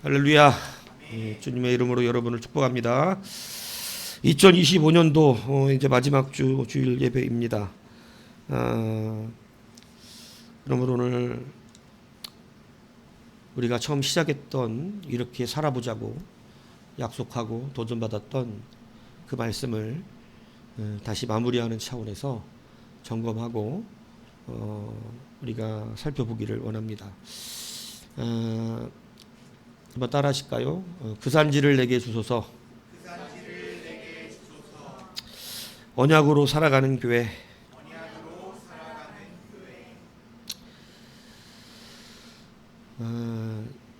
할렐루야. 주님의 이름으로 여러분을 축복합니다. 2025년도 이제 마지막 주일 예배입니다. 그러므로 오늘 우리가 처음 시작했던 이렇게 살아보자고 약속하고 도전받았던 그 말씀을 다시 마무리하는 차원에서 점검하고 우리가 살펴보기를 원합니다. 한번 따라 하실까요? 그 산지를 내게 주소서. 언약으로 살아가는 교회.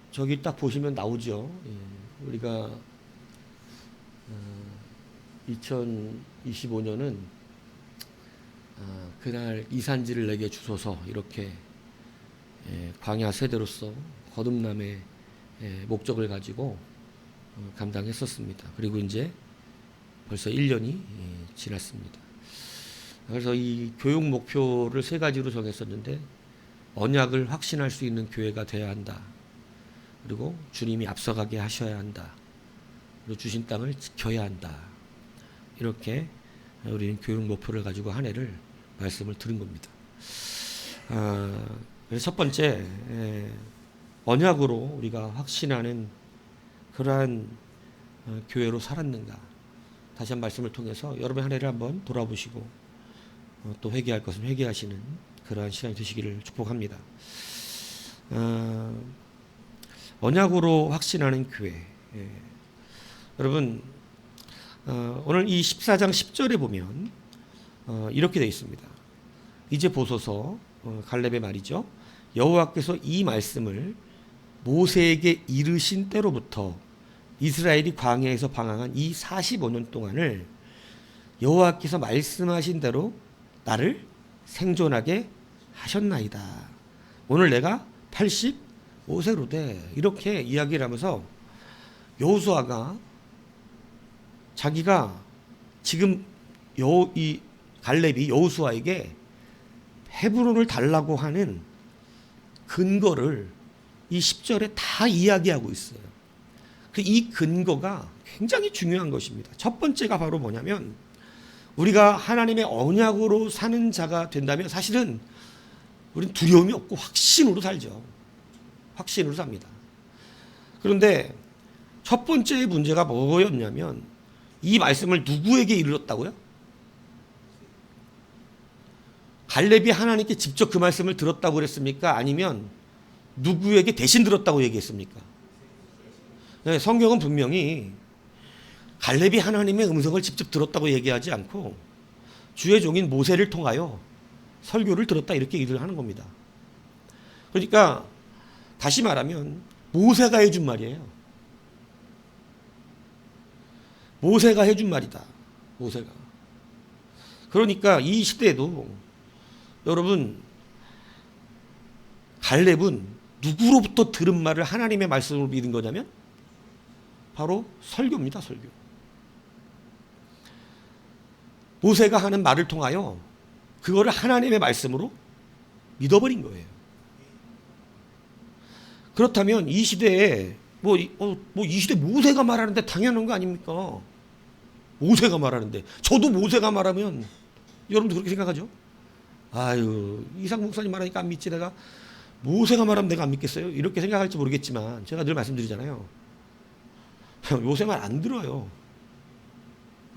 저기 딱 보시면 나오죠. 우리가 2025년은 그날 이 산지를 내게 주소서 이렇게 광야 세대로서 거듭남의 목적을 가지고 감당했었습니다. 그리고 이제 벌써 1년이 지났습니다. 그래서 이 교육 목표를 세 가지로 정했었는데 언약을 확신할 수 있는 교회가 되어야 한다. 그리고 주님이 앞서가게 하셔야 한다. 그리고 주신 땅을 지켜야 한다. 이렇게 우리는 교육 목표를 가지고 한 해를 말씀을 들은 겁니다. 그래서 첫 번째 언약으로 우리가 확신하는 그러한 교회로 살았는가. 다시 한 말씀을 통해서 여러분의 한 해를 한번 돌아보시고 또 회개할 것은 회개하시는 그러한 시간이 되시기를 축복합니다. 언약으로 확신하는 교회. 여러분 오늘 이 14장 10절에 보면 이렇게 되어 있습니다. 이제 보소서 갈렙의 말이죠. 여호와께서 이 말씀을 모세에게 이르신 때로부터 이스라엘이 광야에서 방황한 이 45년 동안을 여호와께서 말씀하신 대로 나를 생존하게 하셨나이다. 오늘 내가 85세로 돼. 이렇게 이야기를 하면서 여호수아가 자기가 지금 이 갈렙이 여호수아에게 헤브론을 달라고 하는 근거를 이 10절에 다 이야기하고 있어요. 이 근거가 굉장히 중요한 것입니다. 첫 번째가 바로 뭐냐면 우리가 하나님의 언약으로 사는 자가 된다면 사실은 우리는 두려움이 없고 확신으로 살죠. 확신으로 삽니다. 그런데 첫 번째 문제가 뭐였냐면 이 말씀을 누구에게 이르렀다고요? 갈렙이 하나님께 직접 그 말씀을 들었다고 그랬습니까? 아니면 누구에게 대신 들었다고 얘기했습니까? 네, 성경은 분명히 갈렙이 하나님의 음성을 직접 들었다고 얘기하지 않고 주의 종인 모세를 통하여 설교를 들었다 이렇게 얘기를 하는 겁니다. 그러니까 다시 말하면 모세가 해준 말이에요. 모세가 해준 말이다. 모세가. 그러니까 이 시대에도 여러분 갈렙은 누구로부터 들은 말을 하나님의 말씀으로 믿은 거냐면 바로 설교입니다. 설교. 모세가 하는 말을 통하여 그거를 하나님의 말씀으로 믿어버린 거예요. 그렇다면 이 시대에 이 시대 모세가 말하는데 당연한 거 아닙니까? 모세가 말하는데 저도 모세가 말하면 여러분도 그렇게 생각하죠? 아유 이상 목사님 말하니까 안 믿지 내가 모세가 말하면 내가 안 믿겠어요? 이렇게 생각할지 모르겠지만 제가 늘 말씀드리잖아요. 모세 말 안 들어요.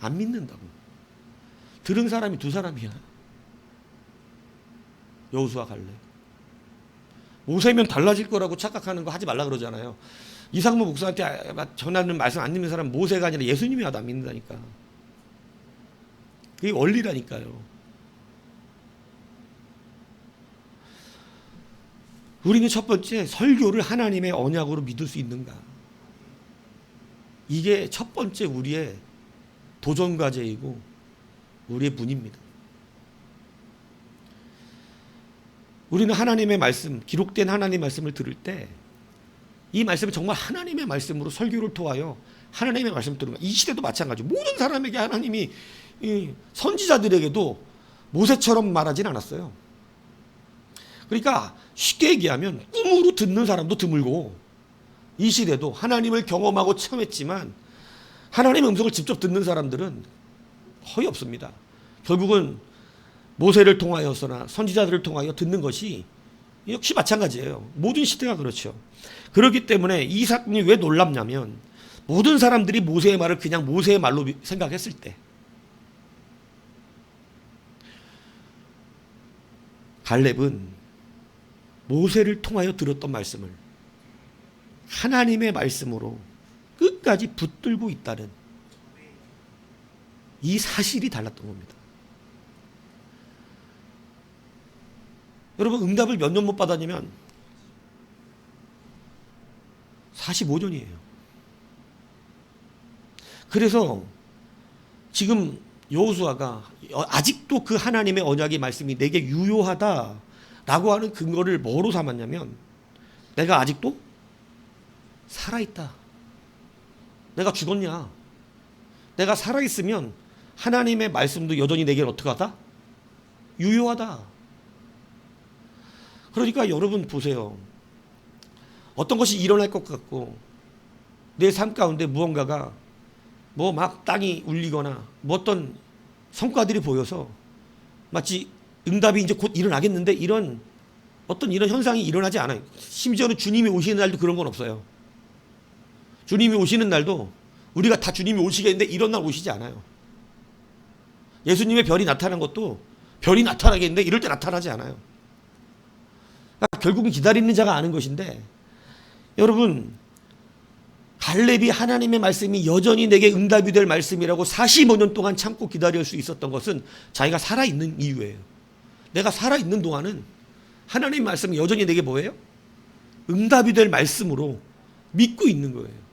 안 믿는다고. 들은 사람이 두 사람이야. 여호수아 갈렙. 모세면 달라질 거라고 착각하는 거 하지 말라 그러잖아요. 이상무 목사한테 전하는 말씀 안 믿는 사람은 모세가 아니라 예수님이 와도 안 믿는다니까. 그게 원리라니까요. 우리는 첫 번째 설교를 하나님의 언약으로 믿을 수 있는가. 이게 첫 번째 우리의 도전 과제이고 우리의 문입니다. 우리는 하나님의 말씀, 기록된 하나님의 말씀을 들을 때 이 말씀은 정말 하나님의 말씀으로 설교를 통하여 하나님의 말씀을 들으면 이 시대도 마찬가지고 모든 사람에게 하나님이 선지자들에게도 모세처럼 말하진 않았어요. 그러니까 쉽게 얘기하면 꿈으로 듣는 사람도 드물고 이 시대도 하나님을 경험하고 체험했지만 하나님의 음성을 직접 듣는 사람들은 거의 없습니다. 결국은 모세를 통하여서나 선지자들을 통하여 듣는 것이 역시 마찬가지예요. 모든 시대가 그렇죠. 그렇기 때문에 이 사건이 왜 놀랍냐면 모든 사람들이 모세의 말을 그냥 모세의 말로 생각했을 때 갈렙은 모세를 통하여 들었던 말씀을 하나님의 말씀으로 끝까지 붙들고 있다는 이 사실이 달랐던 겁니다. 여러분 응답을 몇 년 못 받았냐면 45년이에요. 그래서 지금 여호수아가 아직도 그 하나님의 언약의 말씀이 내게 유효하다라고 하는 근거를 뭐로 삼았냐면 내가 아직도 살아있다. 내가 죽었냐? 내가 살아있으면 하나님의 말씀도 여전히 내게는 어떻게 하다? 유효하다. 그러니까 여러분 보세요. 어떤 것이 일어날 것 같고 내 삶 가운데 무언가가 뭐 막 땅이 울리거나 뭐 어떤 성과들이 보여서 마치 응답이 이제 곧 일어나겠는데 이런 현상이 일어나지 않아요. 심지어는 주님이 오시는 날도 그런 건 없어요. 주님이 오시는 날도 우리가 다 주님이 오시겠는데 이런 날 오시지 않아요. 예수님의 별이 나타난 것도 별이 나타나겠는데 이럴 때 나타나지 않아요. 그러니까 결국은 기다리는 자가 아는 것인데 여러분 갈렙이 하나님의 말씀이 여전히 내게 응답이 될 말씀이라고 45년 동안 참고 기다릴 수 있었던 것은 자기가 살아있는 이유예요. 내가 살아있는 동안은 하나님의 말씀이 여전히 내게 뭐예요? 응답이 될 말씀으로 믿고 있는 거예요.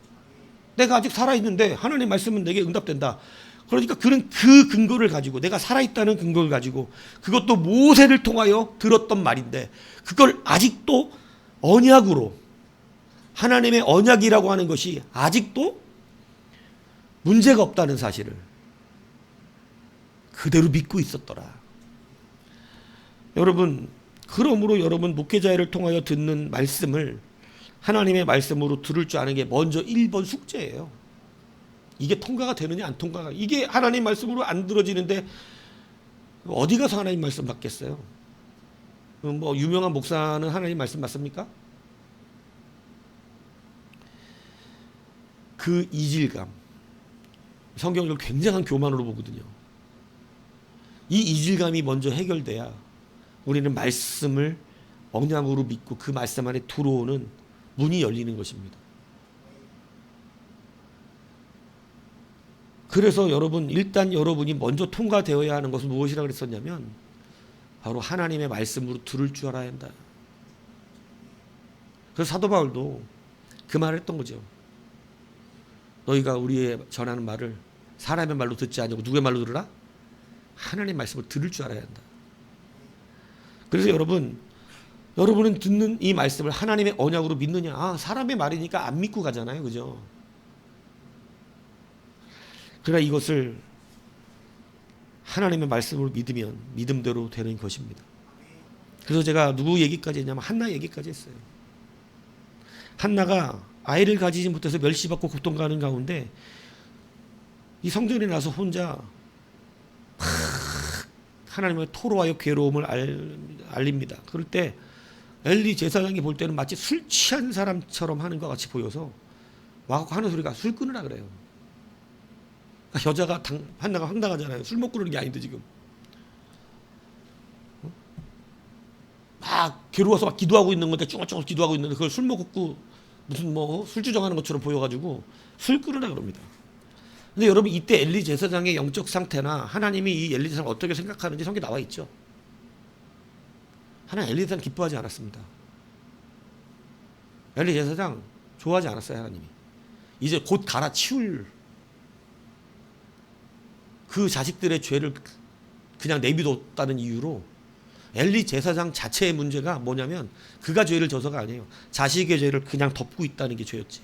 내가 아직 살아있는데 하나님의 말씀은 내게 응답된다. 그러니까 그는 그 근거를 가지고 내가 살아있다는 근거를 가지고 그것도 모세를 통하여 들었던 말인데 그걸 아직도 언약으로 하나님의 언약이라고 하는 것이 아직도 문제가 없다는 사실을 그대로 믿고 있었더라. 여러분 그러므로 여러분 목회자를 통하여 듣는 말씀을 하나님의 말씀으로 들을 줄 아는 게 먼저 1번 숙제예요. 이게 통과가 되느냐 안 통과가 이게 하나님 말씀으로 안 들어지는데 어디 가서 하나님 말씀 받겠어요? 뭐 유명한 목사는 하나님 말씀 받습니까? 그 이질감 성경을 굉장한 교만으로 보거든요. 이 이질감이 먼저 해결돼야 우리는 말씀을 언약으로 믿고 그 말씀 안에 들어오는 문이 열리는 것입니다. 그래서 여러분 일단 여러분이 먼저 통과되어야 하는 것은 무엇이라고 그랬었냐면 바로 하나님의 말씀으로 들을 줄 알아야 한다. 그래서 사도 바울도 그 말을 했던 거죠. 너희가 우리의 전하는 말을 사람의 말로 듣지 않고 누구의 말로 들으라? 하나님의 말씀을 들을 줄 알아야 한다. 그래서 여러분은 듣는 이 말씀을 하나님의 언약으로 믿느냐? 아, 사람의 말이니까 안 믿고 가잖아요. 그죠? 그러나 이것을 하나님의 말씀으로 믿으면 믿음대로 되는 것입니다. 그래서 제가 누구 얘기까지 했냐면 한나 얘기까지 했어요. 한나가 아이를 가지지 못해서 멸시받고 고통가는 가운데 이 성전에 나서 혼자 하나님의 토로하여 괴로움을 알립니다. 그럴 때 엘리 제사장이 볼 때는 마치 술 취한 사람처럼 하는 것 같이 보여서 와갖고 하는 소리가 술 끊으라 그래요. 그러니까 여자가 한나가 황당하잖아요. 술 먹고 그러는 게 아닌데 지금 막 괴로워서 막 기도하고 있는 건데 쭈글쭈글 기도하고 있는데 그걸 술 먹고 무슨 뭐 술주정하는 것처럼 보여가지고 술 끊으라 그럽니다. 근데 여러분 이때 엘리 제사장의 영적 상태나 하나님이 이 엘리 제사장을 어떻게 생각하는지 성경에 나와 있죠. 하나님 엘리 제사장 기뻐하지 않았습니다. 엘리 제사장 좋아하지 않았어요. 하나님이 이제 곧 갈아치울 그 자식들의 죄를 그냥 내비뒀다는 이유로 엘리 제사장 자체의 문제가 뭐냐면 그가 죄를 져서가 아니에요. 자식의 죄를 그냥 덮고 있다는 게 죄였지.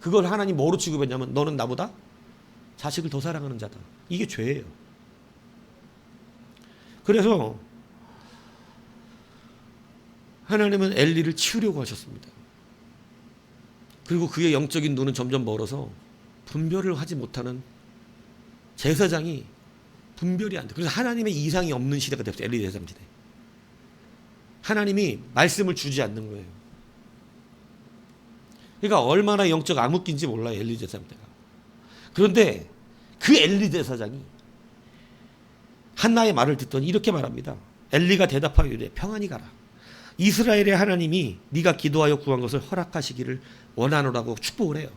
그걸 하나님 뭐로 취급했냐면 너는 나보다 자식을 더 사랑하는 자다. 이게 죄예요. 그래서 하나님은 엘리를 치우려고 하셨습니다. 그리고 그의 영적인 눈은 점점 멀어서 분별을 하지 못하는 제사장이 분별이 안 돼. 그래서 하나님의 이상이 없는 시대가 됐어요. 엘리 제사장 시대. 하나님이 말씀을 주지 않는 거예요. 그러니까 얼마나 영적 암흑기인지 몰라요. 엘리 제사장 때가. 그런데 그 엘리 제사장이 한나의 말을 듣더니 이렇게 말합니다. 엘리가 대답하여 이르되 평안히 가라. 이스라엘의 하나님이 네가 기도하여 구한 것을 허락하시기를 원하노라고 축복을 해요.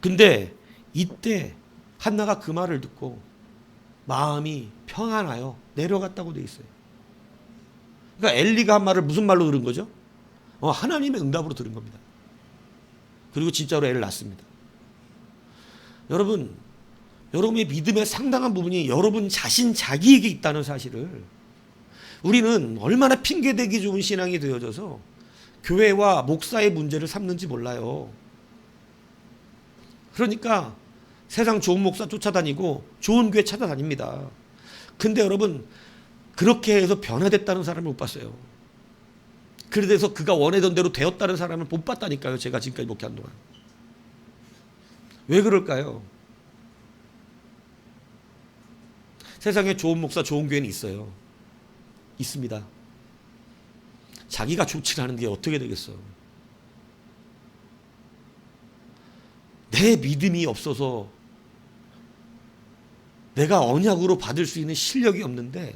근데 이때 한나가 그 말을 듣고 마음이 평안하여 내려갔다고 돼 있어요. 그러니까 엘리가 한 말을 무슨 말로 들은 거죠? 하나님의 응답으로 들은 겁니다. 그리고 진짜로 애를 낳습니다. 여러분, 여러분의 믿음의 상당한 부분이 여러분 자신 자기에게 있다는 사실을 우리는 얼마나 핑계대기 좋은 신앙이 되어져서 교회와 목사의 문제를 삼는지 몰라요. 그러니까 세상 좋은 목사 쫓아다니고 좋은 교회 찾아다닙니다. 근데 여러분, 그렇게 해서 변화됐다는 사람을 못 봤어요. 그래서 그가 원하던 대로 되었다는 사람을 못 봤다니까요. 제가 지금까지 목회한 동안. 왜 그럴까요? 세상에 좋은 목사, 좋은 교회는 있어요. 있습니다. 자기가 좋지 않은 게 어떻게 되겠어? 내 믿음이 없어서 내가 언약으로 받을 수 있는 실력이 없는데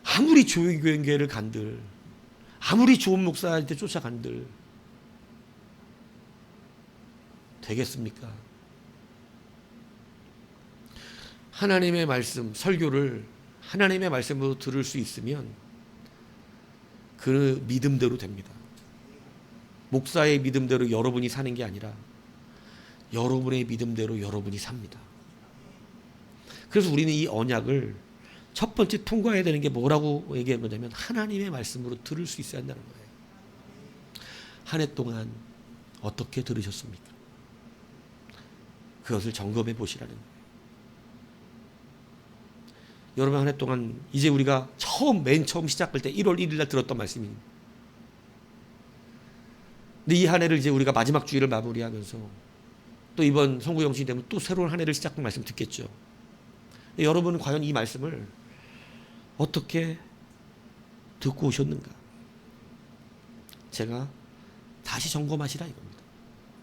아무리 좋은 교회를 간들, 아무리 좋은 목사한테 쫓아간들 되겠습니까? 하나님의 말씀, 설교를 하나님의 말씀으로 들을 수 있으면 그 믿음대로 됩니다. 목사의 믿음대로 여러분이 사는 게 아니라 여러분의 믿음대로 여러분이 삽니다. 그래서 우리는 이 언약을 첫 번째 통과해야 되는 게 뭐라고 얘기한 거냐면 하나님의 말씀으로 들을 수 있어야 한다는 거예요. 한 해 동안 어떻게 들으셨습니까? 그것을 점검해 보시라는 거예요. 여러분, 한 해 동안 이제 우리가 맨 처음 시작할 때 1월 1일 날 들었던 말씀입니다. 근데 이 한 해를 이제 우리가 마지막 주일을 마무리하면서 또 이번 성구영신이 되면 또 새로운 한 해를 시작한 말씀 듣겠죠. 여러분은 과연 이 말씀을 어떻게 듣고 오셨는가? 제가 다시 점검하시라 이겁니다.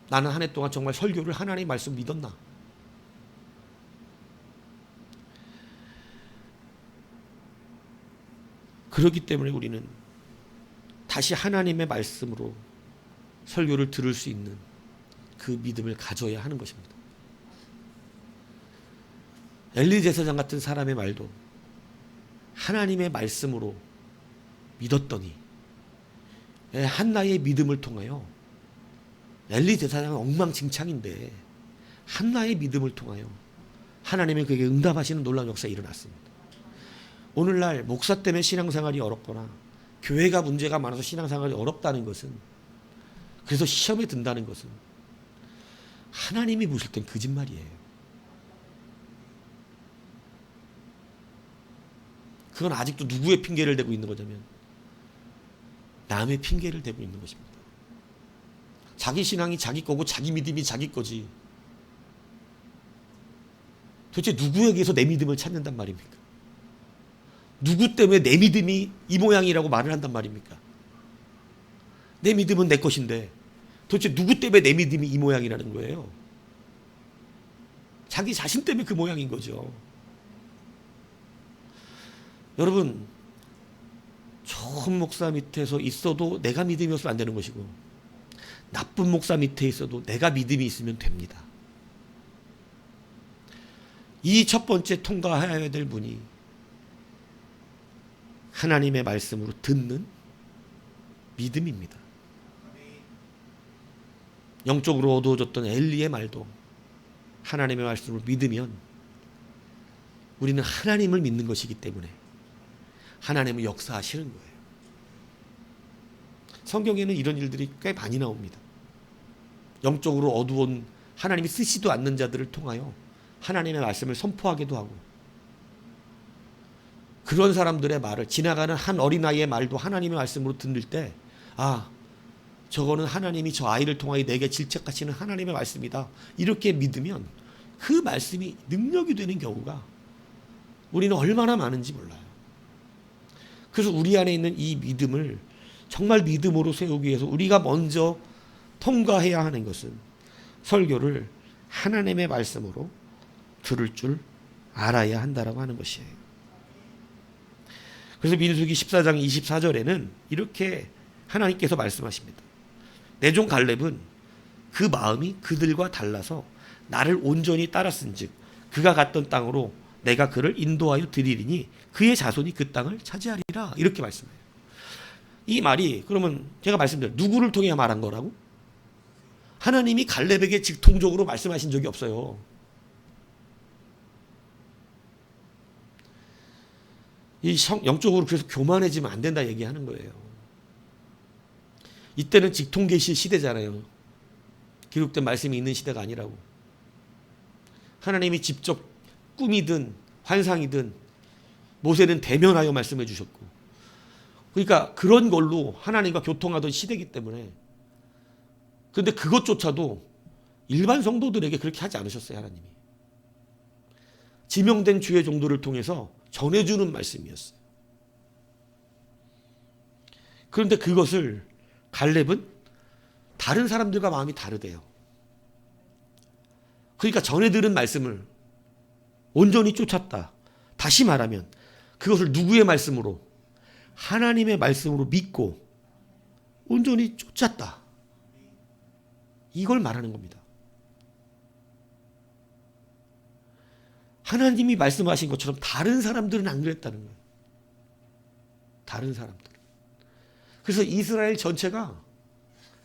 나는 한 해 동안 정말 설교를 하나님의 말씀 믿었나? 그렇기 때문에 우리는 다시 하나님의 말씀으로 설교를 들을 수 있는 그 믿음을 가져야 하는 것입니다. 엘리 제사장 같은 사람의 말도 하나님의 말씀으로 믿었더니 한나의 믿음을 통하여 엘리 제사장은 엉망진창인데 한나의 믿음을 통하여 하나님이 그에게 응답하시는 놀라운 역사가 일어났습니다. 오늘날 목사 때문에 신앙생활이 어렵거나 교회가 문제가 많아서 신앙생활이 어렵다는 것은, 그래서 시험에 든다는 것은 하나님이 보실 땐 거짓말이에요. 그건 아직도 누구의 핑계를 대고 있는 거냐면 남의 핑계를 대고 있는 것입니다. 자기 신앙이 자기 거고 자기 믿음이 자기 거지. 도대체 누구에게서 내 믿음을 찾는단 말입니까? 누구 때문에 내 믿음이 이 모양이라고 말을 한단 말입니까? 내 믿음은 내 것인데 도대체 누구 때문에 내 믿음이 이 모양이라는 거예요? 자기 자신 때문에 그 모양인 거죠. 여러분, 좋은 목사 밑에서 있어도 내가 믿음이 없으면 안 되는 것이고 나쁜 목사 밑에 있어도 내가 믿음이 있으면 됩니다. 이 첫 번째 통과해야 될 문이 하나님의 말씀으로 듣는 믿음입니다. 영적으로 어두워졌던 엘리의 말도 하나님의 말씀으로 믿으면 우리는 하나님을 믿는 것이기 때문에 하나님은 역사하시는 거예요. 성경에는 이런 일들이 꽤 많이 나옵니다. 영적으로 어두운 하나님이 쓰시도 않는 자들을 통하여 하나님의 말씀을 선포하기도 하고, 그런 사람들의 말을, 지나가는 한 어린아이의 말도 하나님의 말씀으로 듣는 때, 아, 저거는 하나님이 저 아이를 통하여 내게 질책하시는 하나님의 말씀이다, 이렇게 믿으면 그 말씀이 능력이 되는 경우가 우리는 얼마나 많은지 몰라요. 그래서 우리 안에 있는 이 믿음을 정말 믿음으로 세우기 위해서 우리가 먼저 통과해야 하는 것은 설교를 하나님의 말씀으로 들을 줄 알아야 한다라고 하는 것이에요. 그래서 민수기 14장 24절에는 이렇게 하나님께서 말씀하십니다. 내 종 갈렙은 그 마음이 그들과 달라서 나를 온전히 따랐은즉 그가 갔던 땅으로 내가 그를 인도하여 드리리니 그의 자손이 그 땅을 차지하리라, 이렇게 말씀해요. 이 말이 그러면 제가 말씀드려요. 누구를 통해 말한 거라고? 하나님이 갈렙에게 직통적으로 말씀하신 적이 없어요. 이 영적으로 그래서 교만해지면 안 된다 얘기하는 거예요. 이때는 직통계시 시대잖아요. 기록된 말씀이 있는 시대가 아니라고. 하나님이 직접 꿈이든 환상이든 모세는 대면하여 말씀해 주셨고, 그러니까 그런 걸로 하나님과 교통하던 시대이기 때문에. 그런데 그것조차도 일반 성도들에게 그렇게 하지 않으셨어요. 하나님이 지명된 주의 종들을 통해서 전해주는 말씀이었어요. 그런데 그것을 갈렙은 다른 사람들과 마음이 다르대요. 그러니까 전해 들은 말씀을 온전히 쫓았다. 다시 말하면 그것을 누구의 말씀으로? 하나님의 말씀으로 믿고 온전히 쫓았다. 이걸 말하는 겁니다. 하나님이 말씀하신 것처럼 다른 사람들은 안 그랬다는 거예요. 다른 사람들. 그래서 이스라엘 전체가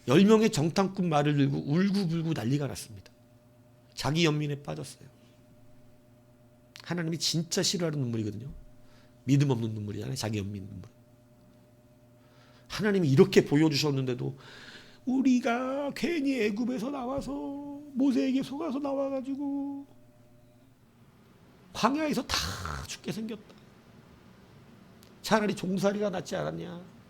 10명의 정탐꾼 말을 들고 울고불고 난리가 났습니다. 자기 연민에 빠졌어요. 하나님이 진짜 싫어하는 눈물이거든요. 믿음 없는 눈물이잖아요. 자기 연민 눈물. 하나님이 이렇게 보여주셨는데도 우리가 괜히 애굽에서 나와서 모세에게 속아서 나와가지고 광야에서 다 죽게 생겼다. 차라리 종살이가 낫지 않았냐.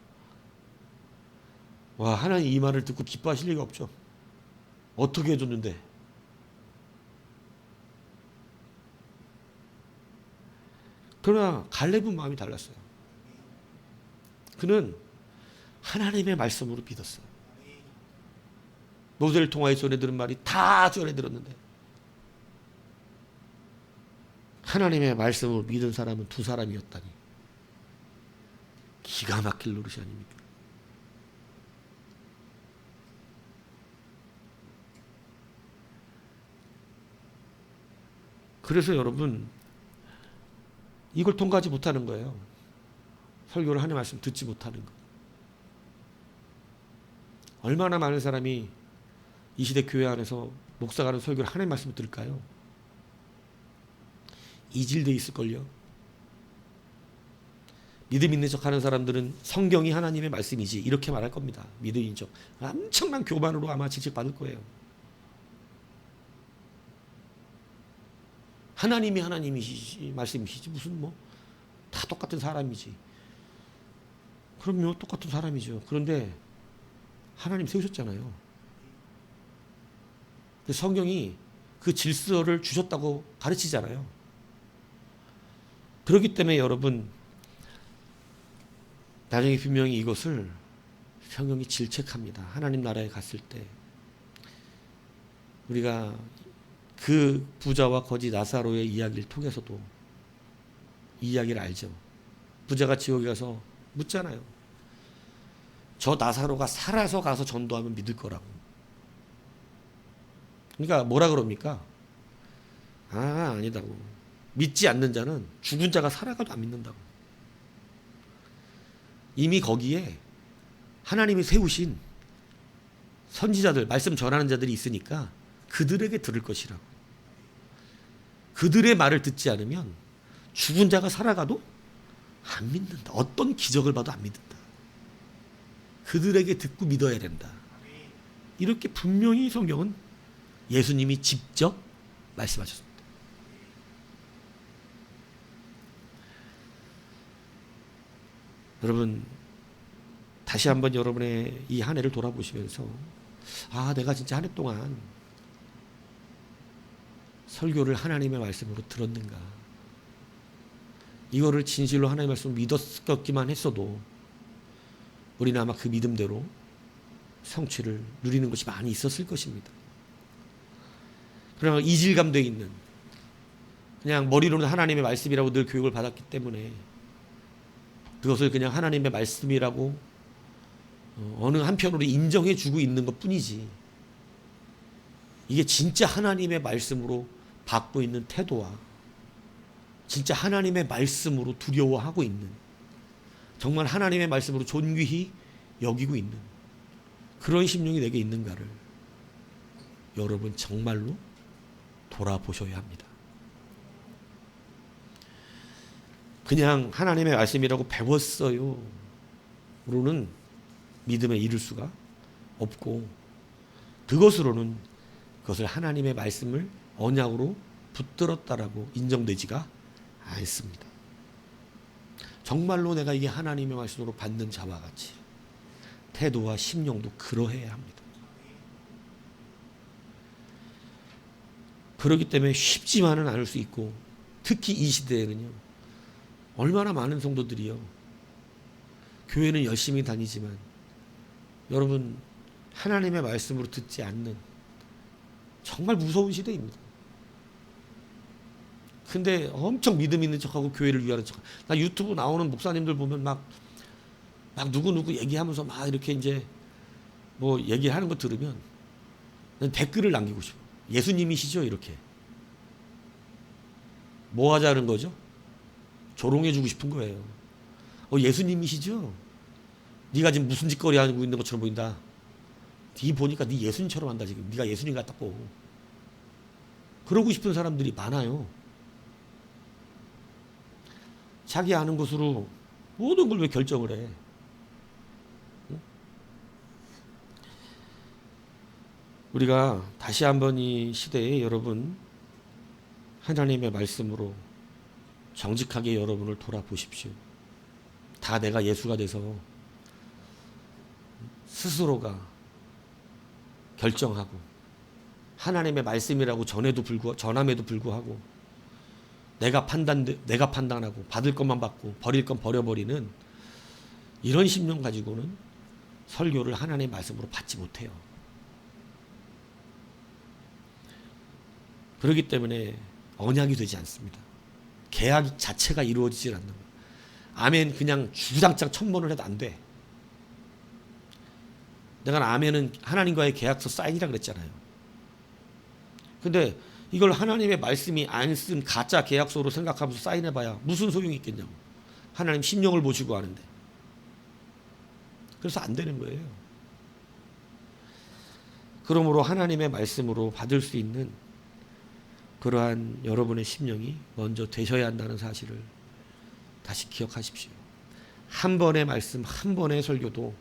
와, 하나님 이 말을 듣고 기뻐하실 리가 없죠. 어떻게 해줬는데. 그러나 갈렙은 마음이 달랐어요. 그는 하나님의 말씀으로 믿었어요. 모세를 통하여 전해 들은 말이 다 전해 들었는데 하나님의 말씀으로 믿은 사람은 두 사람이었다니. 기가 막힐 노릇이 아닙니까? 그래서 여러분, 이걸 통과하지 못하는 거예요. 설교를 하나님의 말씀 듣지 못하는 거. 얼마나 많은 사람이 이 시대 교회 안에서 목사가 하는 설교를 하나님의 말씀을 들을까요? 이질돼 있을걸요. 믿음 있는 척 하는 사람들은 성경이 하나님의 말씀이지 이렇게 말할 겁니다. 믿음 있는 척. 엄청난 교만으로 아마 질책받을 거예요. 하나님이 하나님이시지 말씀이시지 무슨 뭐 다 똑같은 사람이지. 그럼요, 똑같은 사람이죠. 그런데 하나님 세우셨잖아요. 성경이 그 질서를 주셨다고 가르치잖아요. 그렇기 때문에 여러분, 나중에 분명히 이것을 성경이 질책합니다. 하나님 나라에 갔을 때 우리가 그 부자와 거지 나사로의 이야기를 통해서도 이 이야기를 알죠. 부자가 지옥에 가서 묻잖아요. 저 나사로가 살아서 가서 전도하면 믿을 거라고. 그러니까 뭐라 그럽니까? 아니다고. 믿지 않는 자는 죽은 자가 살아가도 안 믿는다고. 이미 거기에 하나님이 세우신 선지자들, 말씀 전하는 자들이 있으니까 그들에게 들을 것이라고. 그들의 말을 듣지 않으면 죽은 자가 살아가도 안 믿는다. 어떤 기적을 봐도 안 믿는다. 그들에게 듣고 믿어야 된다. 이렇게 분명히 성경은 예수님이 직접 말씀하셨습니다. 여러분, 다시 한번 여러분의 이 한 해를 돌아보시면서 내가 진짜 한 해 동안 설교를 하나님의 말씀으로 들었는가? 이거를 진실로 하나님의 말씀을 믿었기만 했어도 우리는 아마 그 믿음대로 성취를 누리는 것이 많이 있었을 것입니다. 그러나 이질감돼 있는, 그냥 머리로는 하나님의 말씀이라고 늘 교육을 받았기 때문에 그것을 그냥 하나님의 말씀이라고 어느 한편으로 인정해 주고 있는 것 뿐이지, 이게 진짜 하나님의 말씀으로 받고 있는 태도와 진짜 하나님의 말씀으로 두려워하고 있는, 정말 하나님의 말씀으로 존귀히 여기고 있는 그런 심령이 내게 있는가를 여러분 정말로 돌아보셔야 합니다. 그냥 하나님의 말씀이라고 배웠어요 로는 믿음에 이를 수가 없고, 그것으로는 그것을 하나님의 말씀을 언약으로 붙들었다라고 인정되지가 않습니다. 정말로 내가 이게 하나님의 말씀으로 받는 자와 같이 태도와 심령도 그러해야 합니다. 그렇기 때문에 쉽지만은 않을 수 있고, 특히 이 시대에는요, 얼마나 많은 성도들이요, 교회는 열심히 다니지만 여러분 하나님의 말씀으로 듣지 않는 정말 무서운 시대입니다. 근데 엄청 믿음 있는 척하고 교회를 위하는 척. 나 유튜브 나오는 목사님들 보면 막 누구누구 얘기하면서 막 이렇게 이제 뭐 얘기하는 거 들으면 댓글을 남기고 싶어. 예수님이시죠? 이렇게. 뭐 하자는 거죠? 조롱해주고 싶은 거예요. 예수님이시죠? 네가 지금 무슨 짓거리 하고 있는 것처럼 보인다. 네 보니까 네 예수님처럼 한다 지금. 네가 예수님 같다고. 그러고 싶은 사람들이 많아요. 자기 아는 것으로 모든 걸 왜 결정을 해? 응? 우리가 다시 한번 이 시대에 여러분 하나님의 말씀으로 정직하게 여러분을 돌아보십시오. 다 내가 예수가 돼서 스스로가 결정하고 하나님의 말씀이라고 전함에도 불구하고 내가 판단하고 받을 것만 받고 버릴 건 버려버리는 이런 심령 가지고는 설교를 하나님의 말씀으로 받지 못해요. 그렇기 때문에 언약이 되지 않습니다. 계약 자체가 이루어지질 않는 거예요. 아멘 그냥 주구장창 천번을 해도 안 돼. 내가 아멘은 하나님과의 계약서 사인이라 그랬잖아요. 근데 이걸 하나님의 말씀이 안 쓴 가짜 계약서로 생각하면서 사인해봐야 무슨 소용이 있겠냐고. 하나님 심령을 보시고 하는데. 그래서 안 되는 거예요. 그러므로 하나님의 말씀으로 받을 수 있는 그러한 여러분의 심령이 먼저 되셔야 한다는 사실을 다시 기억하십시오. 한 번의 말씀, 한 번의 설교도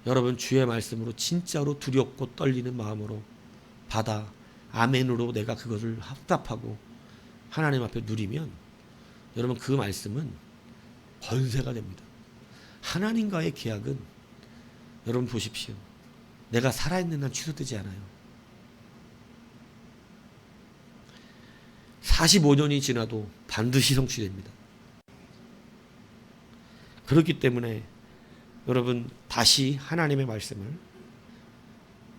여러분 주의 말씀으로 진짜로 두렵고 떨리는 마음으로 받아 아멘으로 내가 그것을 합답하고 하나님 앞에 누리면 여러분 그 말씀은 번세가 됩니다. 하나님과의 계약은 여러분 보십시오. 내가 살아있는 한 취소되지 않아요. 45년이 지나도 반드시 성취됩니다. 그렇기 때문에 여러분 다시 하나님의 말씀을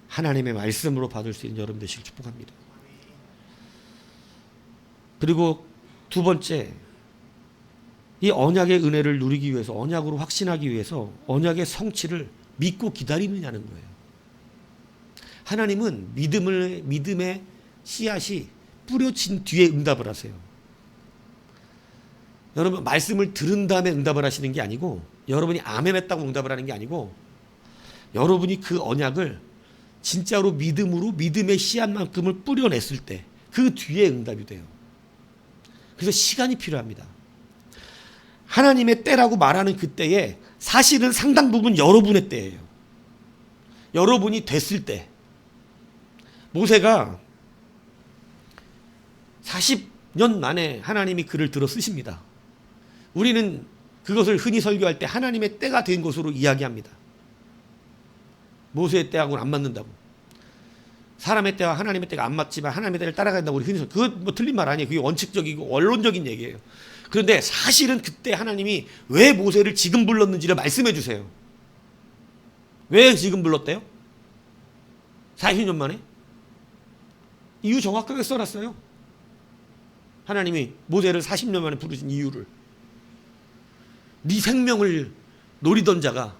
하나님의 말씀으로 받을 수 있는 여러분 되시길 축복합니다. 그리고 두 번째, 이 언약의 은혜를 누리기 위해서, 언약으로 확신하기 위해서 언약의 성취를 믿고 기다리느냐는 거예요. 하나님은 믿음의 씨앗이 뿌려진 뒤에 응답을 하세요. 여러분 말씀을 들은 다음에 응답을 하시는 게 아니고, 여러분이 아멘 했다고 응답을 하는 게 아니고, 여러분이 그 언약을 진짜로 믿음으로 믿음의 씨앗만큼을 뿌려냈을 때 그 뒤에 응답이 돼요. 그래서 시간이 필요합니다. 하나님의 때라고 말하는 그때에 사실은 상당 부분 여러분의 때예요. 여러분이 됐을 때. 모세가 40년 만에 하나님이 그를 들어 쓰십니다. 우리는 그것을 흔히 설교할 때 하나님의 때가 된 것으로 이야기합니다. 모세의 때하고는 안 맞는다고. 사람의 때와 하나님의 때가 안 맞지만 하나님의 때를 따라간다고 우리 흔히 그건 뭐 틀린 말 아니에요. 그게 원칙적이고 원론적인 얘기예요. 그런데 사실은 그때 하나님이 왜 모세를 지금 불렀는지를 말씀해 주세요. 왜 지금 불렀대요? 40년 만에? 이유 정확하게 써놨어요. 하나님이 모세를 40년 만에 부르신 이유를. 네 생명을 노리던 자가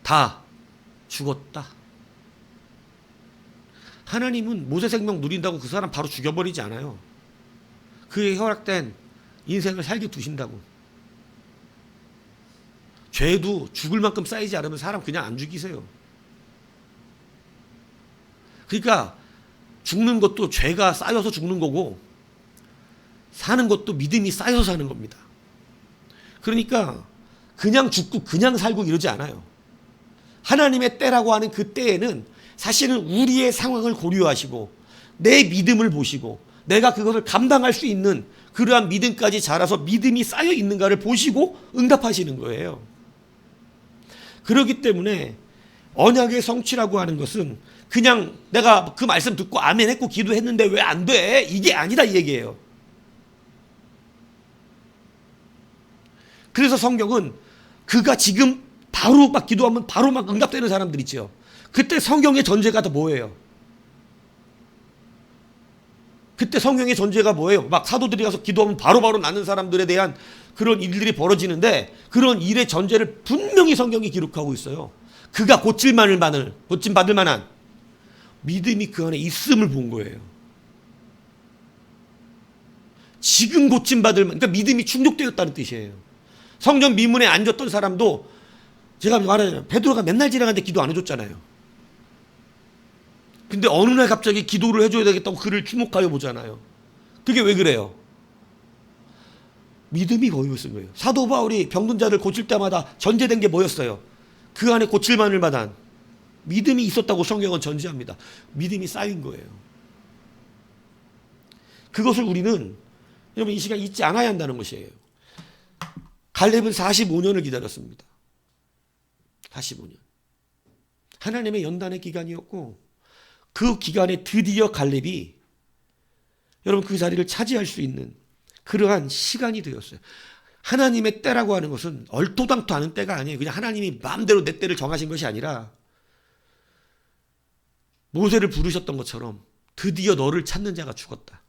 다 죽었다. 하나님은 모세 생명 누린다고 그 사람 바로 죽여버리지 않아요. 그의 허락된 인생을 살게 두신다고. 죄도 죽을 만큼 쌓이지 않으면 사람 그냥 안 죽이세요. 그러니까 죽는 것도 죄가 쌓여서 죽는 거고 사는 것도 믿음이 쌓여서 사는 겁니다. 그러니까 그냥 죽고 그냥 살고 이러지 않아요. 하나님의 때라고 하는 그 때에는 사실은 우리의 상황을 고려하시고 내 믿음을 보시고 내가 그것을 감당할 수 있는 그러한 믿음까지 자라서 믿음이 쌓여 있는가를 보시고 응답하시는 거예요. 그렇기 때문에 언약의 성취라고 하는 것은 그냥 내가 그 말씀 듣고 아멘 했고 기도했는데 왜 안 돼? 이게 아니다 이 얘기예요. 그래서 성경은 그가 지금 바로 막 기도하면 바로 막 응답되는 사람들 있죠. 그때 성경의 전제가 더 뭐예요? 그때 성경의 전제가 뭐예요? 막 사도들이 가서 기도하면 바로바로 낫는 사람들에 대한 그런 일들이 벌어지는데 그런 일의 전제를 분명히 성경이 기록하고 있어요. 그가 고침받을 만한 믿음이 그 안에 있음을 본 거예요. 지금 고침받을 만한, 그러니까 믿음이 충족되었다는 뜻이에요. 성전 미문에 앉았던 사람도 제가 말하잖아요. 베드로가 맨날 지나가는데 기도 안 해줬잖아요. 근데 어느 날 갑자기 기도를 해줘야 되겠다고 그를 주목하여 보잖아요. 그게 왜 그래요? 믿음이 거기 있은 거예요. 사도 바울이 병든 자를 고칠 때마다 전제된 게 뭐였어요? 그 안에 고칠만을 만한 믿음이 있었다고 성경은 전제합니다. 믿음이 쌓인 거예요. 그것을 우리는 여러분 이 시간 잊지 않아야 한다는 것이에요. 갈렙은 45년을 기다렸습니다. 45년. 하나님의 연단의 기간이었고 그 기간에 드디어 갈렙이 여러분 그 자리를 차지할 수 있는 그러한 시간이 되었어요. 하나님의 때라고 하는 것은 얼토당토 않은 때가 아니에요. 그냥 하나님이 마음대로 내 때를 정하신 것이 아니라 모세를 부르셨던 것처럼 드디어 너를 찾는 자가 죽었다.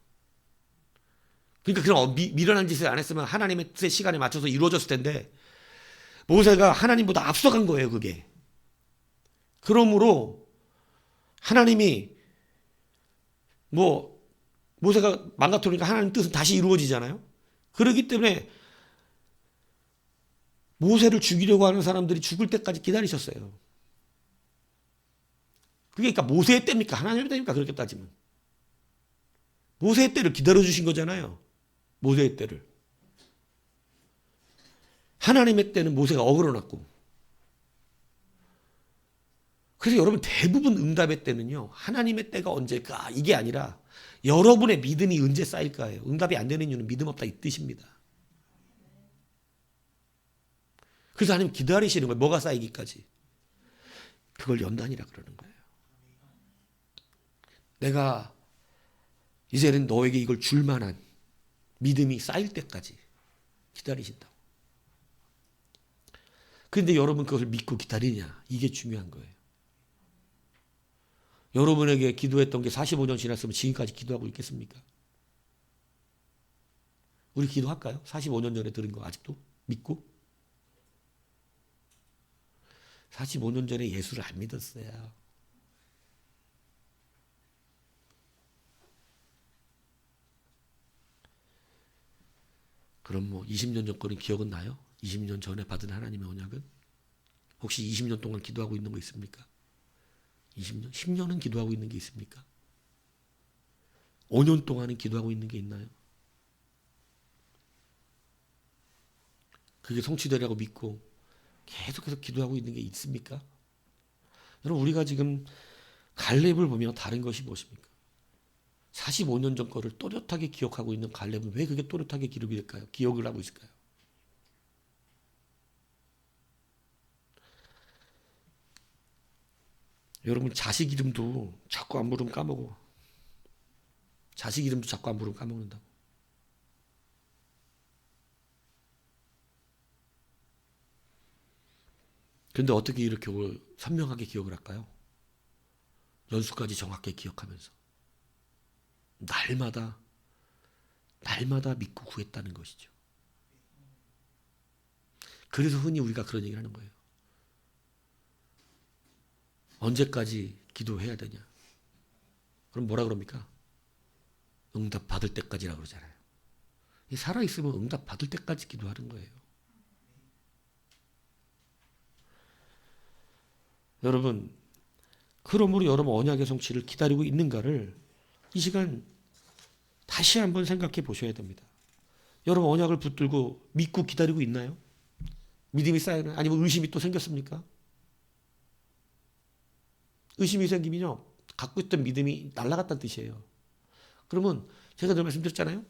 그러니까 그런 미련한 짓을 안 했으면 하나님의 뜻의 시간에 맞춰서 이루어졌을 텐데 모세가 하나님보다 앞서간 거예요. 그게. 그러므로 하나님이 모세가 망가뜨리니까 하나님 뜻은 다시 이루어지잖아요. 그렇기 때문에 모세를 죽이려고 하는 사람들이 죽을 때까지 기다리셨어요. 그러니까 모세의 때입니까? 하나님의 때입니까? 그렇게 따지면. 모세의 때를 기다려주신 거잖아요. 모세의 때를. 하나님의 때는 모세가 어그러났고. 그래서 여러분 대부분 응답의 때는요. 하나님의 때가 언제일까? 이게 아니라 여러분의 믿음이 언제 쌓일까예요. 응답이 안 되는 이유는 믿음 없다 이 뜻입니다. 그래서 하나님 기다리시는 거예요. 뭐가 쌓이기까지. 그걸 연단이라 그러는 거예요. 내가 이제는 너에게 이걸 줄 만한 믿음이 쌓일 때까지 기다리신다고. 그런데 여러분 그것을 믿고 기다리냐. 이게 중요한 거예요. 여러분에게 기도했던 게 45년 지났으면 지금까지 기도하고 있겠습니까? 우리 기도할까요? 45년 전에 들은 거 아직도 믿고? 45년 전에 예수를 안 믿었어요. 그럼 20년 전 거는 기억은 나요? 20년 전에 받은 하나님의 언약은? 혹시 20년 동안 기도하고 있는 거 있습니까? 20년? 10년은 기도하고 있는 게 있습니까? 5년 동안은 기도하고 있는 게 있나요? 그게 성취되라고 믿고 계속해서 기도하고 있는 게 있습니까? 여러분 우리가 지금 갈렙을 보면 다른 것이 무엇입니까? 45년 전 거를 또렷하게 기억하고 있는 갈렙은 왜 그게 또렷하게 기록이 될까요? 기억을 하고 있을까요? 여러분 자식 이름도 자꾸 안 부르면 까먹어. 자식 이름도 자꾸 안 부르면 까먹는다고. 그런데 어떻게 이렇게 선명하게 기억을 할까요? 연수까지 정확하게 기억하면서 날마다 믿고 구했다는 것이죠. 그래서 흔히 우리가 그런 얘기를 하는 거예요. 언제까지 기도해야 되냐? 그럼 뭐라 그럽니까? 응답 받을 때까지라고 그러잖아요. 살아있으면 응답 받을 때까지 기도하는 거예요. 여러분, 그러므로 여러분 언약의 성취를 기다리고 있는가를 이 시간 다시 한번 생각해 보셔야 됩니다. 여러분 언약을 붙들고 믿고 기다리고 있나요? 믿음이 쌓이나 아니면 의심이 또 생겼습니까? 의심이 생기면요, 갖고 있던 믿음이 날아갔다는 뜻이에요. 그러면 제가 늘 말씀드렸잖아요.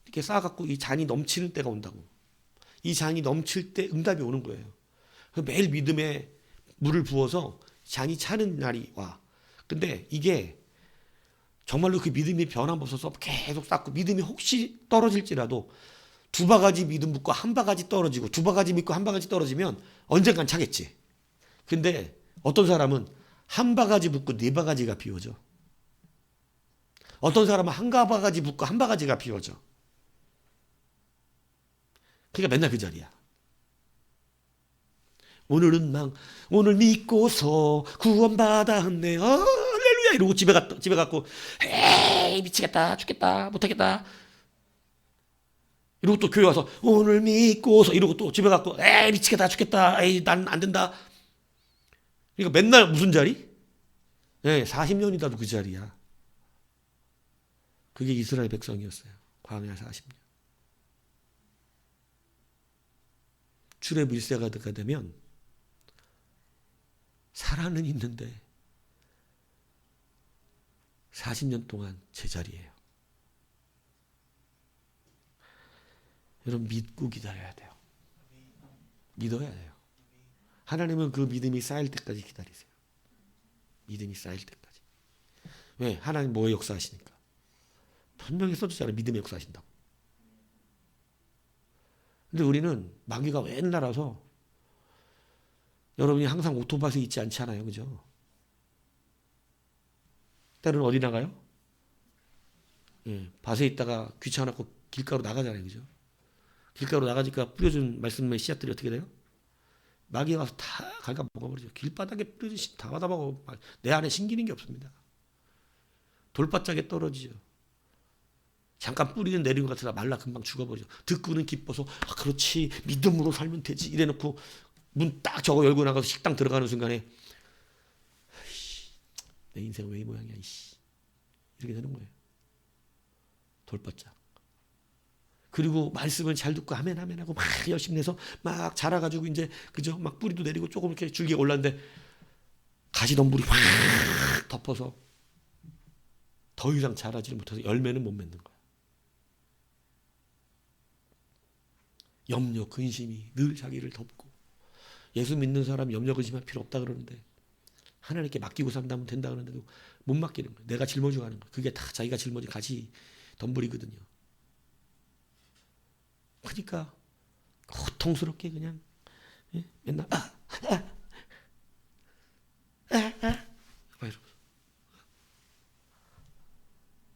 이렇게 쌓아갖고 이 잔이 넘치는 때가 온다고. 이 잔이 넘칠 때 응답이 오는 거예요. 매일 믿음에 물을 부어서 잔이 차는 날이 와. 근데 이게 정말로 그 믿음이 변함없어서 계속 쌓고 믿음이 혹시 떨어질지라도 두 바가지 믿음 붙고 한 바가지 떨어지고 두 바가지 믿고 한 바가지 떨어지면 언젠간 차겠지. 근데 어떤 사람은 한 바가지 붙고 네 바가지가 비워져. 어떤 사람은 한 바가지 붙고 한 바가지가 비워져. 그러니까 맨날 그 자리야. 오늘 믿고서 구원받았네. 할렐루야 이러고 집에 갔고 에이 미치겠다 죽겠다 못하겠다 이러고 또 교회 와서 오늘 믿고서 이러고 또 집에 갔고 에이 미치겠다 죽겠다 에이 난 안 된다. 그러니까 맨날 무슨 자리? 네, 40년이라도 그 자리야. 그게 이스라엘 백성이었어요. 광야 40년. 출애굽 1세가 되면 살아는 있는데 40년 동안 제자리예요. 여러분 믿고 기다려야 돼요. 믿어야 돼요. 하나님은 그 믿음이 쌓일 때까지 기다리세요. 믿음이 쌓일 때까지. 왜? 하나님 뭐의 역사하시니까. 분명히 써주잖아요. 믿음의 역사하신다고. 근데 우리는 마귀가 옛날라서 여러분이 항상 오토밭에 있지 않잖아요. 그죠? 때로는 어디 나가요? 예, 밭에 있다가 귀찮아갖고 길가로 나가잖아요. 그죠? 길가로 나가니까 뿌려준 말씀의 씨앗들이 어떻게 돼요? 마귀가 와서 다 갉아 먹어버리죠. 길바닥에 뿌려준 씨 다 받아먹어. 내 안에 심기는 게 없습니다. 돌바짝에 떨어지죠. 잠깐 뿌리는 내린 것 같으나 말라 금방 죽어버리죠. 듣고는 기뻐서 그렇지 믿음으로 살면 되지 이래놓고 문 딱 저거 열고 나가서 식당 들어가는 순간에 내 인생 왜 이 모양이야 이씨 이렇게 되는 거예요. 돌바짝. 그리고 말씀을 잘 듣고 아멘 아멘 하고 막 열심히 내서 막 자라가지고 이제 그죠 막 뿌리도 내리고 조금 이렇게 줄기가 올랐는데 가시덤불이 확 덮어서 더 이상 자라지를 못해서 열매는 못 맺는 거야. 염려 근심이 늘 자기를 덮고 예수 믿는 사람 염려 근심할 필요 없다 그러는데 하나님께 맡기고 산다면 된다 그러는데도 못 맡기는 거예요. 내가 짊어지고 가는 거예요. 그게 다 자기가 짊어진 가시 덤불이거든요. 그러니까 고통스럽게 그냥 맨날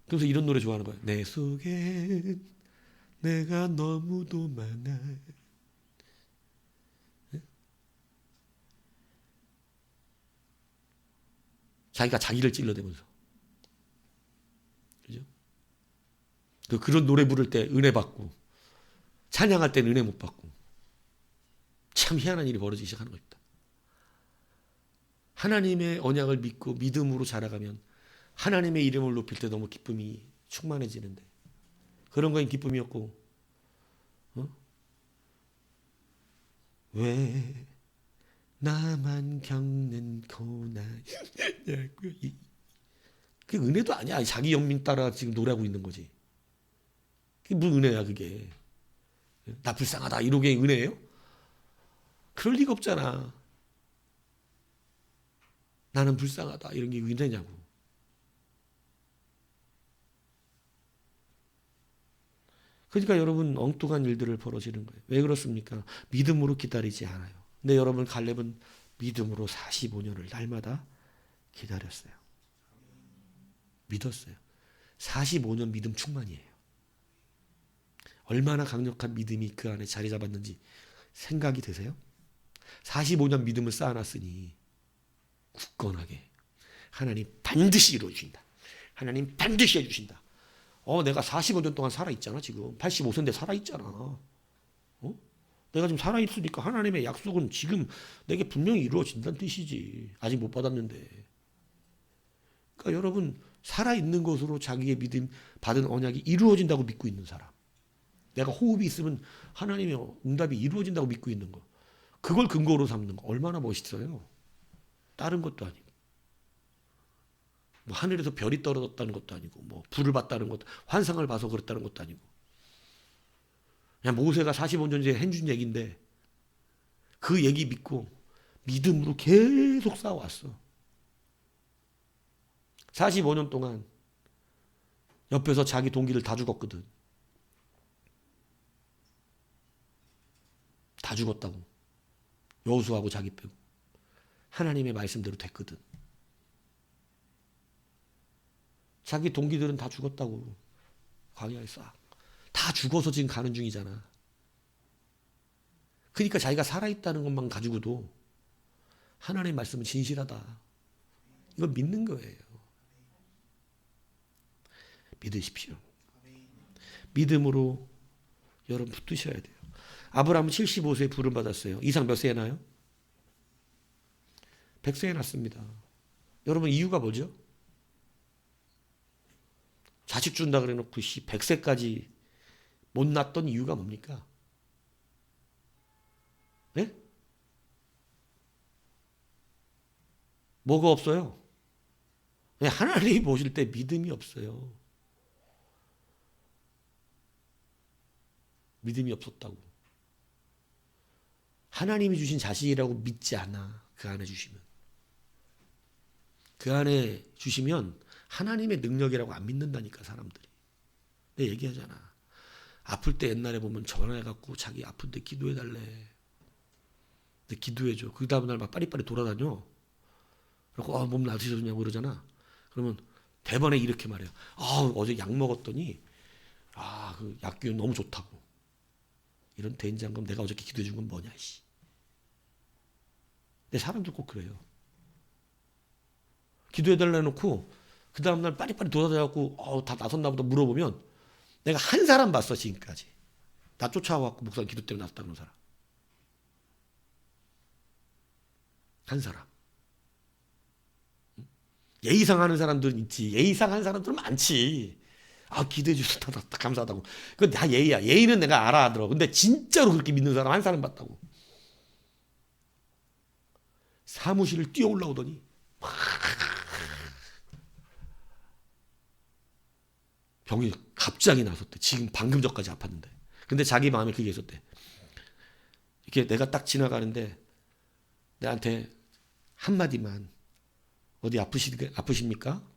그래서 이런 노래 좋아하는 거예요. 내 속엔 내가 너무도 많아. 자기가 자기를 찔러대면서. 그죠? 그런 노래 부를 때 은혜 받고, 찬양할 때는 은혜 못 받고, 참 희한한 일이 벌어지기 시작하는 겁니다. 하나님의 언약을 믿고 믿음으로 자라가면 하나님의 이름을 높일 때 너무 기쁨이 충만해지는데, 그런 건 기쁨이었고, 왜 나만 겪는 고난. 그게 은혜도 아니야. 자기 연민 따라 지금 노래하고 있는 거지. 그게 무슨 은혜야 그게. 나 불쌍하다 이러게 은혜예요? 그럴 리가 없잖아. 나는 불쌍하다. 이런 게 있느냐고. 그러니까 여러분 엉뚱한 일들을 벌어지는 거예요. 왜 그렇습니까? 믿음으로 기다리지 않아요. 근데 여러분 갈렙은 믿음으로 45년을 날마다 기다렸어요. 믿었어요. 45년 믿음 충만이에요. 얼마나 강력한 믿음이 그 안에 자리 잡았는지 생각이 되세요? 45년 믿음을 쌓아놨으니 굳건하게 하나님 반드시 이루어주신다. 하나님 반드시 해주신다. 내가 45년 동안 살아있잖아. 지금 85세인데 살아있잖아. 내가 지금 살아있으니까 하나님의 약속은 지금 내게 분명히 이루어진다는 뜻이지. 아직 못 받았는데. 그러니까 여러분 살아있는 것으로 자기의 믿음 받은 언약이 이루어진다고 믿고 있는 사람. 내가 호흡이 있으면 하나님의 응답이 이루어진다고 믿고 있는 거. 그걸 근거로 삼는 거 얼마나 멋있어요. 다른 것도 아니고. 뭐 하늘에서 별이 떨어졌다는 것도 아니고 뭐 불을 봤다는 것도 환상을 봐서 그랬다는 것도 아니고. 그냥 모세가 45년 전에 해준 얘기인데 그 얘기 믿고 믿음으로 계속 쌓아왔어. 45년 동안 옆에서 자기 동기들 다 죽었거든. 다 죽었다고. 여호수아하고 자기 빼고. 하나님의 말씀대로 됐거든. 자기 동기들은 다 죽었다고. 광야에 싹. 다 죽어서 지금 가는 중이잖아. 그러니까 자기가 살아있다는 것만 가지고도 하나님의 말씀은 진실하다. 이걸 믿는 거예요. 믿으십시오. 믿음으로 여러분 붙드셔야 돼요. 아브라함은 75세에 부름 받았어요. 이삭 몇 세에 나요? 100세에 났습니다. 여러분 이유가 뭐죠? 자식 준다 그래놓고 100세까지 못 낳았던 이유가 뭡니까? 네? 뭐가 없어요? 하나님이 보실 때 믿음이 없어요. 믿음이 없었다고. 하나님이 주신 자식이라고 믿지 않아. 그 안에 주시면. 그 안에 주시면 하나님의 능력이라고 안 믿는다니까 사람들이. 내가 얘기하잖아. 아플 때 옛날에 보면 전화해갖고 자기 아픈데 기도해달래. 근데 기도해줘. 그 다음날 막 빠리빠리 돌아다녀. 그리고 몸 나으셨냐고 그러잖아. 그러면 대번에 이렇게 말해요. 어제 약 먹었더니 그 약기운 너무 좋다고. 이런 된장금 내가 어저께 기도해준 건 뭐냐 씨. 근데 사람들 꼭 그래요. 기도해달라 해놓고 그 다음날 빠리빠리 돌아다녀갖고 다 나섰나 보다 물어보면 내가 한 사람 봤어 지금까지. 나 쫓아와갖고 목사님 기도 때문에 나섰다는 사람. 한 사람. 예의상 하는 사람들은 있지. 예의상 하는 사람들은 많지. 기도해 주셔서 감사하다고. 그건 다 예의야. 예의는 내가 알아들어. 근데 진짜로 그렇게 믿는 사람 한 사람 봤다고. 사무실을 뛰어 올라오더니 병이 갑자기 나섰대. 지금 방금 전까지 아팠는데. 근데 자기 마음에 그게 있었대. 이렇게 내가 딱 지나가는데 내한테 한마디만 어디 아프십니까?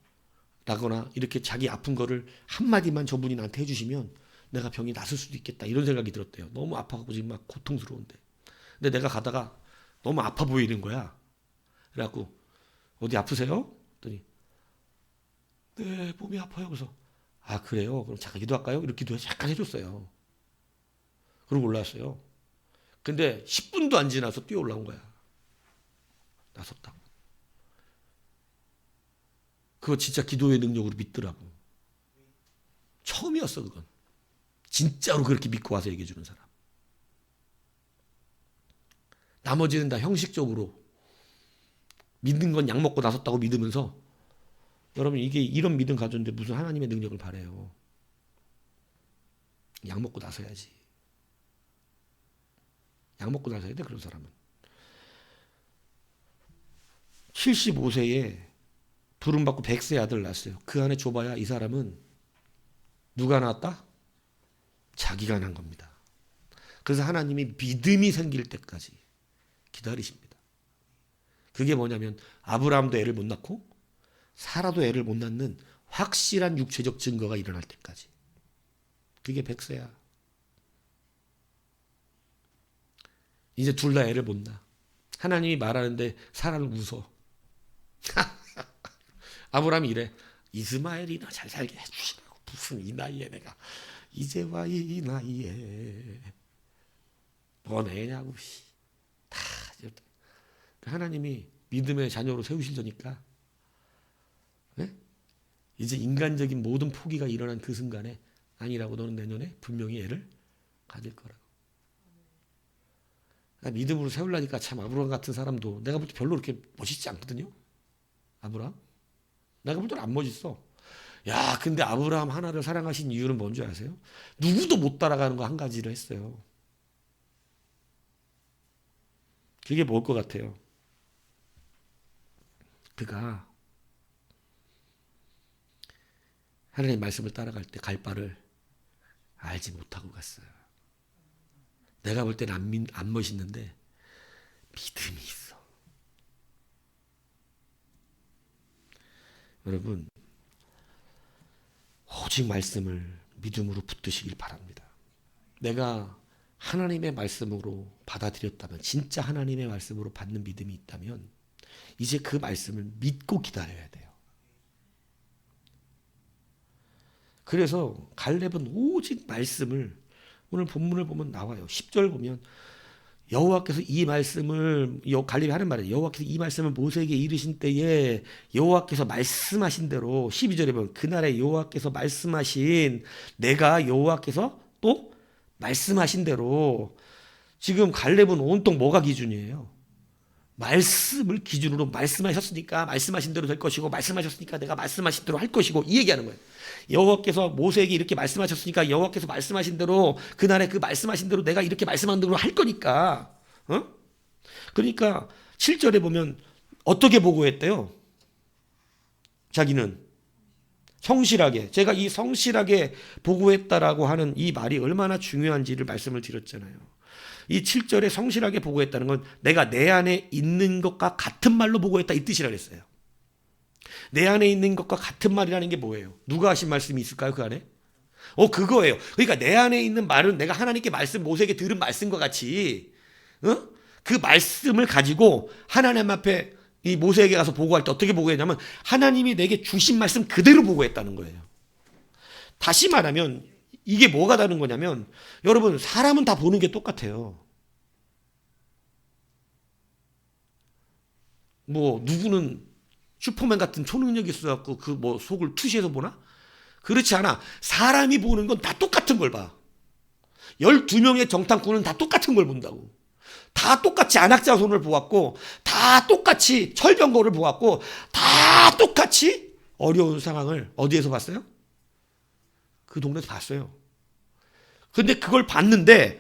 라거나 이렇게 자기 아픈 거를 한마디만 저분이 나한테 해주시면 내가 병이 낫을 수도 있겠다. 이런 생각이 들었대요. 너무 아파갖고 지금 막 고통스러운데. 근데 내가 가다가 너무 아파 보이는 거야. 그래갖고 어디 아프세요? 그랬더니 네 몸이 아파요. 그래서 그래요? 그럼 잠깐 기도할까요? 이렇게 기도 잠깐 해줬어요. 그러고 올라왔어요. 근데 10분도 안 지나서 뛰어 올라온 거야. 나섰다고. 그거 진짜 기도의 능력으로 믿더라고. 처음이었어 그건. 진짜로 그렇게 믿고 와서 얘기해 주는 사람. 나머지는 다 형식적으로 믿는 건 약 먹고 나섰다고 믿으면서 여러분 이게 이런 믿음 가졌는데 무슨 하나님의 능력을 바래요. 약 먹고 나서야지. 약 먹고 나서야 돼 그런 사람은. 75세에 부름받고 100세 아들 낳았어요. 그 안에 줘봐야 이 사람은 누가 낳았다? 자기가 낳은 겁니다. 그래서 하나님이 믿음이 생길 때까지 기다리십니다. 그게 뭐냐면 아브라함도 애를 못 낳고 사라도 애를 못 낳는 확실한 육체적 증거가 일어날 때까지. 그게 백세야. 이제 둘 다 애를 못 낳아. 하나님이 말하는데 사라는 웃어. 아브라함이 이래. 이스마엘이나 잘 살게 해주시라고. 무슨 이 나이에 내가 이제와 이 나이에 뭔 애냐고. 다 하나님이 믿음의 자녀로 세우시려니까. 네? 이제 인간적인 모든 포기가 일어난 그 순간에 아니라고 너는 내년에 분명히 애를 가질 거라고. 믿음으로 세우려니까 참 아브라함 같은 사람도 내가 볼 때 별로 그렇게 멋있지 않거든요. 아브라함? 내가 볼 때는 안 멋있어. 야, 근데 아브라함 하나를 사랑하신 이유는 뭔지 아세요? 누구도 못 따라가는 거 한 가지를 했어요. 그게 뭘 것 같아요? 그가 하나님의 말씀을 따라갈 때 갈 바를 알지 못하고 갔어요. 내가 볼 때는 안 멋있는데 믿음이 있어. 여러분, 오직 말씀을 믿음으로 붙드시길 바랍니다. 내가 하나님의 말씀으로 받아들였다면, 진짜 하나님의 말씀으로 받는 믿음이 있다면 이제 그 말씀을 믿고 기다려야 돼요. 그래서 갈렙은 오직 말씀을, 오늘 본문을 보면 나와요. 10절 보면 여호와께서 이 말씀을, 갈렙이 하는 말이에요. 여호와께서 이 말씀을 모세에게 이르신 때에 여호와께서 말씀하신 대로, 12절에 보면 그날에 여호와께서 말씀하신, 내가 여호와께서 또 말씀하신 대로. 지금 갈렙은 온통 뭐가 기준이에요? 말씀을 기준으로, 말씀하셨으니까 말씀하신 대로 될 것이고, 말씀하셨으니까 내가 말씀하신 대로 할 것이고, 이 얘기하는 거예요. 여호와께서 모세에게 이렇게 말씀하셨으니까 여호와께서 말씀하신 대로, 그날에 그 말씀하신 대로 내가 이렇게 말씀한 대로 할 거니까. 그러니까 7절에 보면 어떻게 보고했대요? 자기는 성실하게. 제가 이 성실하게 보고했다라고 하는 이 말이 얼마나 중요한지를 말씀을 드렸잖아요. 이 7절에 성실하게 보고했다는 건 내가 내 안에 있는 것과 같은 말로 보고했다, 이 뜻이라 그랬어요. 내 안에 있는 것과 같은 말이라는 게 뭐예요? 누가 하신 말씀이 있을까요? 그 안에? 그거예요. 그러니까 내 안에 있는 말은 내가 하나님께 모세에게 들은 말씀과 같이, 그 말씀을 가지고 하나님 앞에 이 모세에게 가서 보고할 때 어떻게 보고했냐면 하나님이 내게 주신 말씀 그대로 보고했다는 거예요. 다시 말하면 이게 뭐가 다른 거냐면, 여러분, 사람은 다 보는 게 똑같아요. 뭐 누구는 슈퍼맨 같은 초능력이 있어갖고 그 뭐 속을 투시해서 보나? 그렇지 않아. 사람이 보는 건 다 똑같은 걸 봐. 12명의 정탐꾼은 다 똑같은 걸 본다고. 다 똑같이 안악자손을 보았고, 다 똑같이 철병거를 보았고, 다 똑같이 어려운 상황을 어디에서 봤어요? 그 동네에서 봤어요. 근데 그걸 봤는데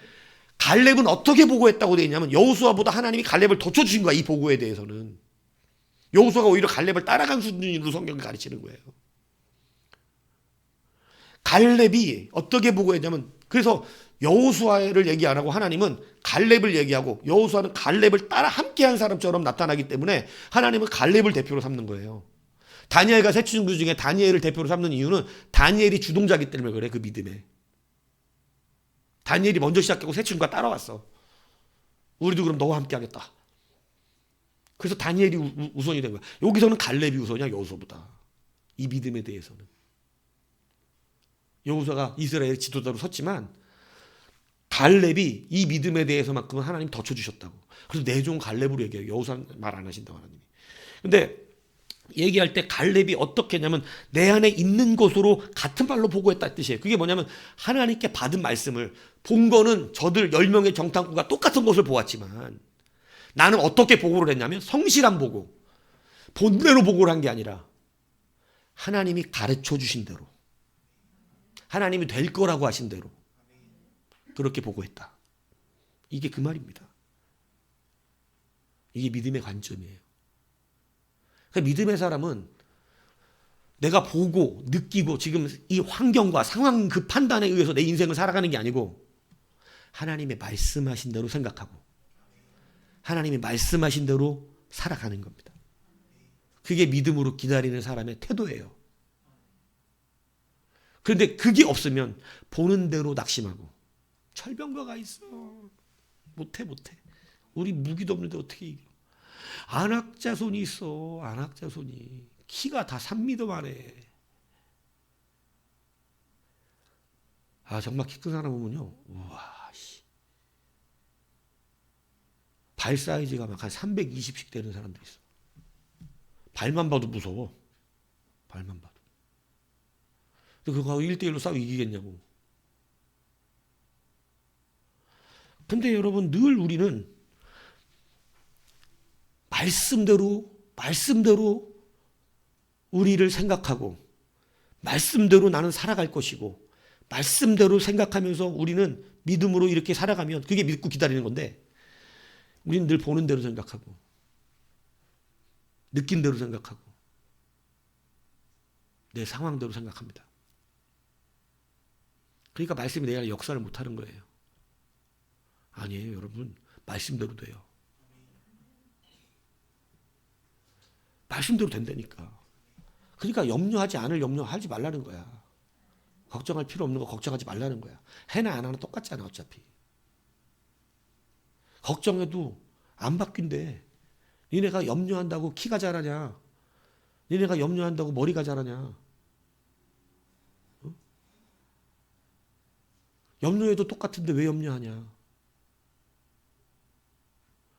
갈렙은 어떻게 보고했다고 되어 있냐면, 여호수아보다 하나님이 갈렙을 더 쳐주신 거야. 이 보고에 대해서는 여호수아가 오히려 갈렙을 따라간 수준으로 성경이 가르치는 거예요. 갈렙이 어떻게 보고했냐면, 그래서 여호수아를 얘기 안 하고 하나님은 갈렙을 얘기하고, 여호수아는 갈렙을 따라 함께한 사람처럼 나타나기 때문에 하나님은 갈렙을 대표로 삼는 거예요. 다니엘과 세 친구 중에 다니엘을 대표로 삼는 이유는 다니엘이 주동자이기 때문에 그래. 그 믿음에 다니엘이 먼저 시작하고 세 친구가 따라왔어. 우리도 그럼 너와 함께 하겠다. 그래서 다니엘이 우선이 된 거야. 여기서는 갈렙이 우선이야, 여호수아보다. 이 믿음에 대해서는. 여호수아가 이스라엘 지도자로 섰지만 갈렙이 이 믿음에 대해서만큼은 하나님 더 쳐주셨다고. 그래서 내 종 갈렙으로 얘기해요. 여호수아 말 안 하신다고 하나님이. 근데 얘기할 때 갈렙이 어떻게 했냐면 내 안에 있는 것으로 같은 말로 보고했다는 뜻이에요. 그게 뭐냐면 하나님께 받은 말씀을 본 거는 저들 10명의 정탐꾼과 똑같은 것을 보았지만 나는 어떻게 보고를 했냐면 성실한 보고, 본대로 보고를 한 게 아니라 하나님이 가르쳐 주신 대로, 하나님이 될 거라고 하신 대로 그렇게 보고했다. 이게 그 말입니다. 이게 믿음의 관점이에요. 그러니까 믿음의 사람은 내가 보고 느끼고 지금 이 환경과 상황 그 판단에 의해서 내 인생을 살아가는 게 아니고 하나님의 말씀하신 대로 생각하고 하나님이 말씀하신 대로 살아가는 겁니다. 그게 믿음으로 기다리는 사람의 태도예요. 그런데 그게 없으면 보는 대로 낙심하고 철병거가 있어. 못해. 우리 무기도 없는데 어떻게 이겨. 안악자손이 있어. 안악자손이. 키가 다 3m 안에. 정말 키 큰 사람 보면요. 우와, 씨. 발 사이즈가 막 한 320씩 되는 사람도 있어. 발만 봐도 무서워. 발만 봐도. 근데 그거 1대1로 싸워 이기겠냐고. 근데 여러분, 늘 우리는 말씀대로 우리를 생각하고, 말씀대로 나는 살아갈 것이고, 말씀대로 생각하면서 우리는 믿음으로 이렇게 살아가면 그게 믿고 기다리는 건데, 우리는 늘 보는 대로 생각하고, 느낀 대로 생각하고, 내 상황대로 생각합니다. 그러니까 말씀이 내 안에 역사를 못하는 거예요. 아니에요, 여러분. 말씀대로 돼요. 말씀대로 된다니까. 그러니까 염려하지 말라는 거야. 걱정할 필요 없는 거 걱정하지 말라는 거야. 해나 안 하나 똑같잖아, 어차피. 걱정해도 안 바뀐대. 니네가 염려한다고 키가 자라냐? 니네가 염려한다고 머리가 자라냐? 어? 염려해도 똑같은데 왜 염려하냐?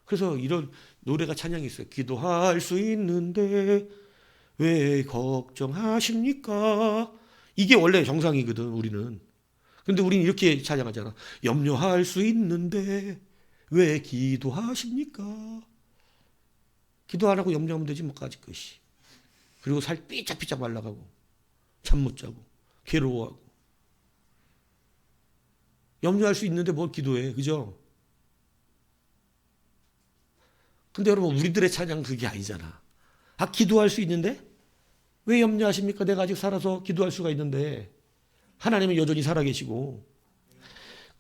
그래서 이런 노래가 찬양이 있어요. 기도할 수 있는데 왜 걱정하십니까? 이게 원래 정상이거든, 우리는. 근데 우리는 이렇게 찬양하잖아. 염려할 수 있는데 왜 기도하십니까? 기도 안 하고 염려하면 되지 뭐까지 것이. 그리고 살 삐짝삐짝 말라가고 잠 못 자고 괴로워하고. 염려할 수 있는데 뭘 기도해, 그죠? 근데 여러분, 우리들의 찬양은 그게 아니잖아. 기도할 수 있는데 왜 염려하십니까? 내가 아직 살아서 기도할 수가 있는데. 하나님은 여전히 살아계시고.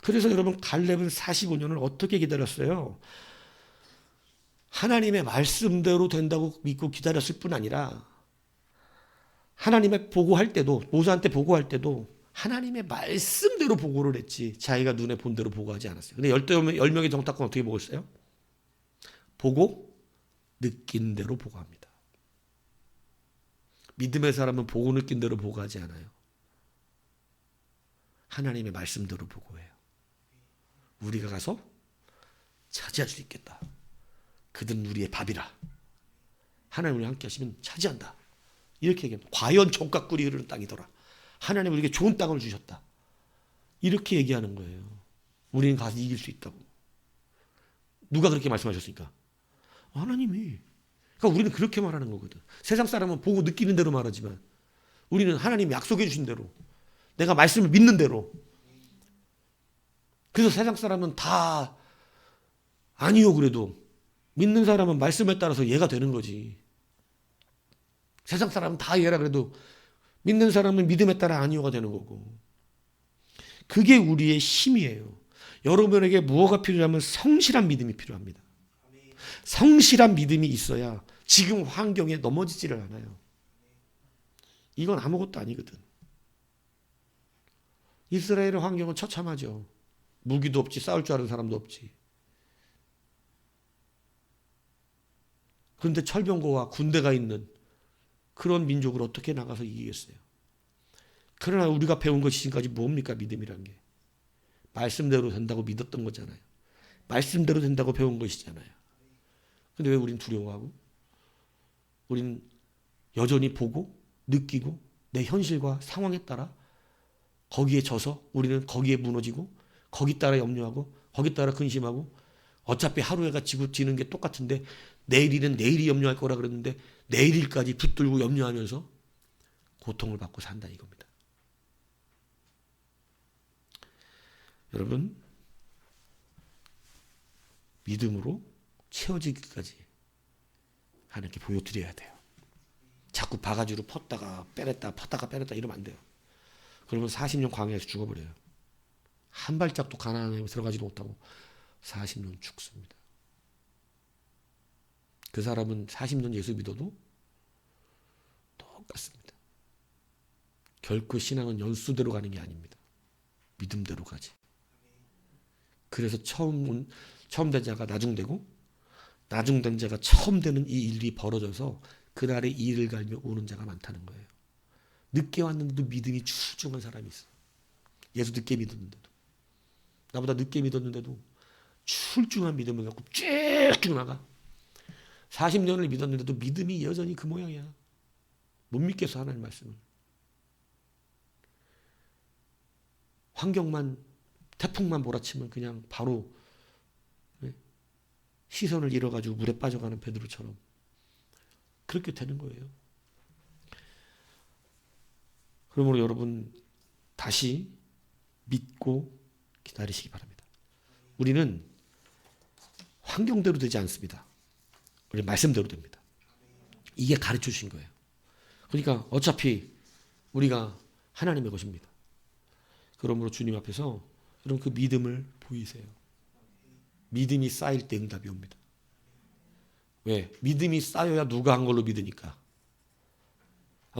그래서 여러분, 갈렙은 45년을 어떻게 기다렸어요? 하나님의 말씀대로 된다고 믿고 기다렸을 뿐 아니라 하나님의 보고할 때도, 모세한테 보고할 때도 하나님의 말씀대로 보고를 했지 자기가 눈에 본 대로 보고하지 않았어요. 근데 10명의 정탐꾼 어떻게 보고했어요? 보고 느낀 대로 보고합니다. 믿음의 사람은 보고 느낀 대로 보고하지 않아요. 하나님의 말씀대로 보고해요. 우리가 가서 차지할 수 있겠다. 그들은 우리의 밥이라. 하나님 우리와 함께 하시면 차지한다. 이렇게 얘기합니다. 과연 종각 꿀이 흐르는 땅이더라. 하나님 우리에게 좋은 땅을 주셨다. 이렇게 얘기하는 거예요. 우리는 가서 이길 수 있다고. 누가 그렇게 말씀하셨습니까? 하나님이. 그러니까 우리는 그렇게 말하는 거거든. 세상 사람은 보고 느끼는 대로 말하지만 우리는 하나님이 약속해 주신 대로, 내가 말씀을 믿는 대로. 그래서 세상 사람은 다 아니요 그래도 믿는 사람은 말씀에 따라서 얘가 되는 거지. 세상 사람은 다 얘라 그래도 믿는 사람은 믿음에 따라 아니요가 되는 거고. 그게 우리의 힘이에요. 여러분에게 무엇가 필요하면 성실한 믿음이 필요합니다. 성실한 믿음이 있어야 지금 환경에 넘어지지를 않아요. 이건 아무것도 아니거든. 이스라엘의 환경은 처참하죠. 무기도 없지, 싸울 줄 아는 사람도 없지. 그런데 철병거와 군대가 있는 그런 민족을 어떻게 나가서 이기겠어요? 그러나 우리가 배운 것이 지금까지 뭡니까? 믿음이란 게. 말씀대로 된다고 믿었던 거잖아요. 말씀대로 된다고 배운 것이잖아요. 근데 왜 우린 두려워하고? 우린 여전히 보고 느끼고 내 현실과 상황에 따라 거기에 져서 우리는 거기에 무너지고 거기 따라 염려하고 거기 따라 근심하고 어차피 하루에가 지는 게 똑같은데 내일이는 내일이 염려할 거라 그랬는데 내일일까지 붙들고 염려하면서 고통을 받고 산다 이겁니다. 여러분, 믿음으로 채워지기까지 하나님께 보여드려야 돼요. 자꾸 바가지로 펐다가 빼냈다 이러면 안 돼요. 그러면 40년 광야에서 죽어버려요. 한 발짝도 가나안에 들어가지도 못하고 40년 죽습니다. 그 사람은 40년 예수 믿어도 똑같습니다. 결코 신앙은 연수대로 가는 게 아닙니다. 믿음대로 가지. 그래서 처음 된 자가 나중되고 나중된 자가 처음 되는 이 일이 벌어져서 그날의 이를 갈며 오는 자가 많다는 거예요. 늦게 왔는데도 믿음이 출중한 사람이 있어. 예수 늦게 믿었는데도. 나보다 늦게 믿었는데도 출중한 믿음을 갖고 쭉쭉 나가. 40년을 믿었는데도 믿음이 여전히 그 모양이야. 못 믿겠어, 하나님 말씀을. 환경만, 태풍만 몰아치면 그냥 바로 시선을 잃어가지고 물에 빠져가는 베드로처럼 그렇게 되는 거예요. 그러므로 여러분 다시 믿고 기다리시기 바랍니다. 우리는 환경대로 되지 않습니다. 우리 말씀대로 됩니다. 이게 가르쳐 주신 거예요. 그러니까 어차피 우리가 하나님의 것입니다. 그러므로 주님 앞에서 여러분 그 믿음을 보이세요. 믿음이 쌓일 때 응답이 옵니다. 왜? 믿음이 쌓여야 누가 한 걸로 믿으니까.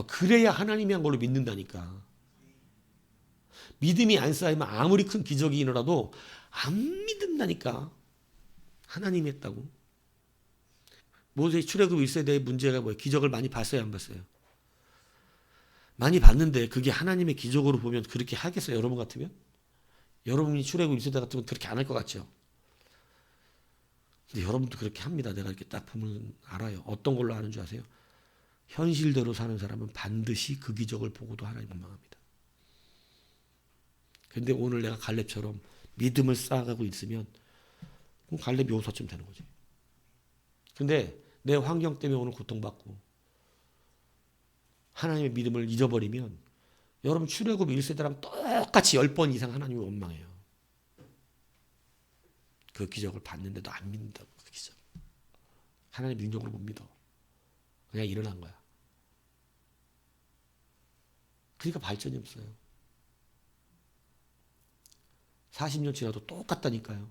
그래야 하나님이 한 걸로 믿는다니까. 믿음이 안 쌓이면 아무리 큰 기적이 일어나도 안 믿는다니까. 하나님이 했다고. 모세의 출애굽 1세대의 문제가 뭐예요? 기적을 많이 봤어요, 안 봤어요? 많이 봤는데 그게 하나님의 기적으로 보면 그렇게 하겠어요, 여러분 같으면? 여러분이 출애굽 1세대 같으면 그렇게 안 할 것 같죠? 근데 여러분도 그렇게 합니다. 내가 이렇게 딱 보면 알아요. 어떤 걸로 아는 줄 아세요? 현실대로 사는 사람은 반드시 그 기적을 보고도 하나님 원망합니다. 근데 오늘 내가 갈렙처럼 믿음을 쌓아가고 있으면 그럼 갈렙이 요소쯤 되는 거지. 근데 내 환경 때문에 오늘 고통받고 하나님의 믿음을 잊어버리면 여러분 출애굽 1세대랑 똑같이 10번 이상 하나님을 원망해요. 그 기적을 봤는데도 안 믿는다고. 그 기적. 하나님 능력으로 못 믿어. 그냥 일어난 거야. 그러니까 발전이 없어요. 40년 지나도 똑같다니까요.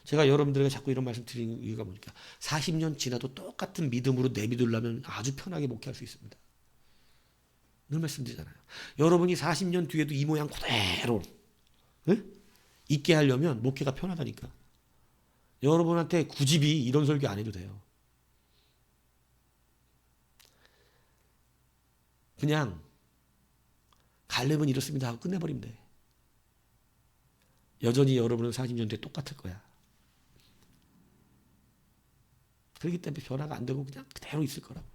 제가 여러분들에게 자꾸 이런 말씀 드리는 이유가 뭐니까 40년 지나도 똑같은 믿음으로 내믿으려면 아주 편하게 목회할 수 있습니다. 늘 말씀드리잖아요. 여러분이 40년 뒤에도 이 모양 그대로 있게 하려면 목회가 편하다니까. 여러분한테 굳이 이런 설교 안 해도 돼요. 그냥 갈렙은 이렇습니다 하고 끝내버리면 돼. 여전히 여러분은 40년 뒤에 똑같을 거야. 그렇기 때문에 변화가 안 되고 그냥 그대로 있을 거라고.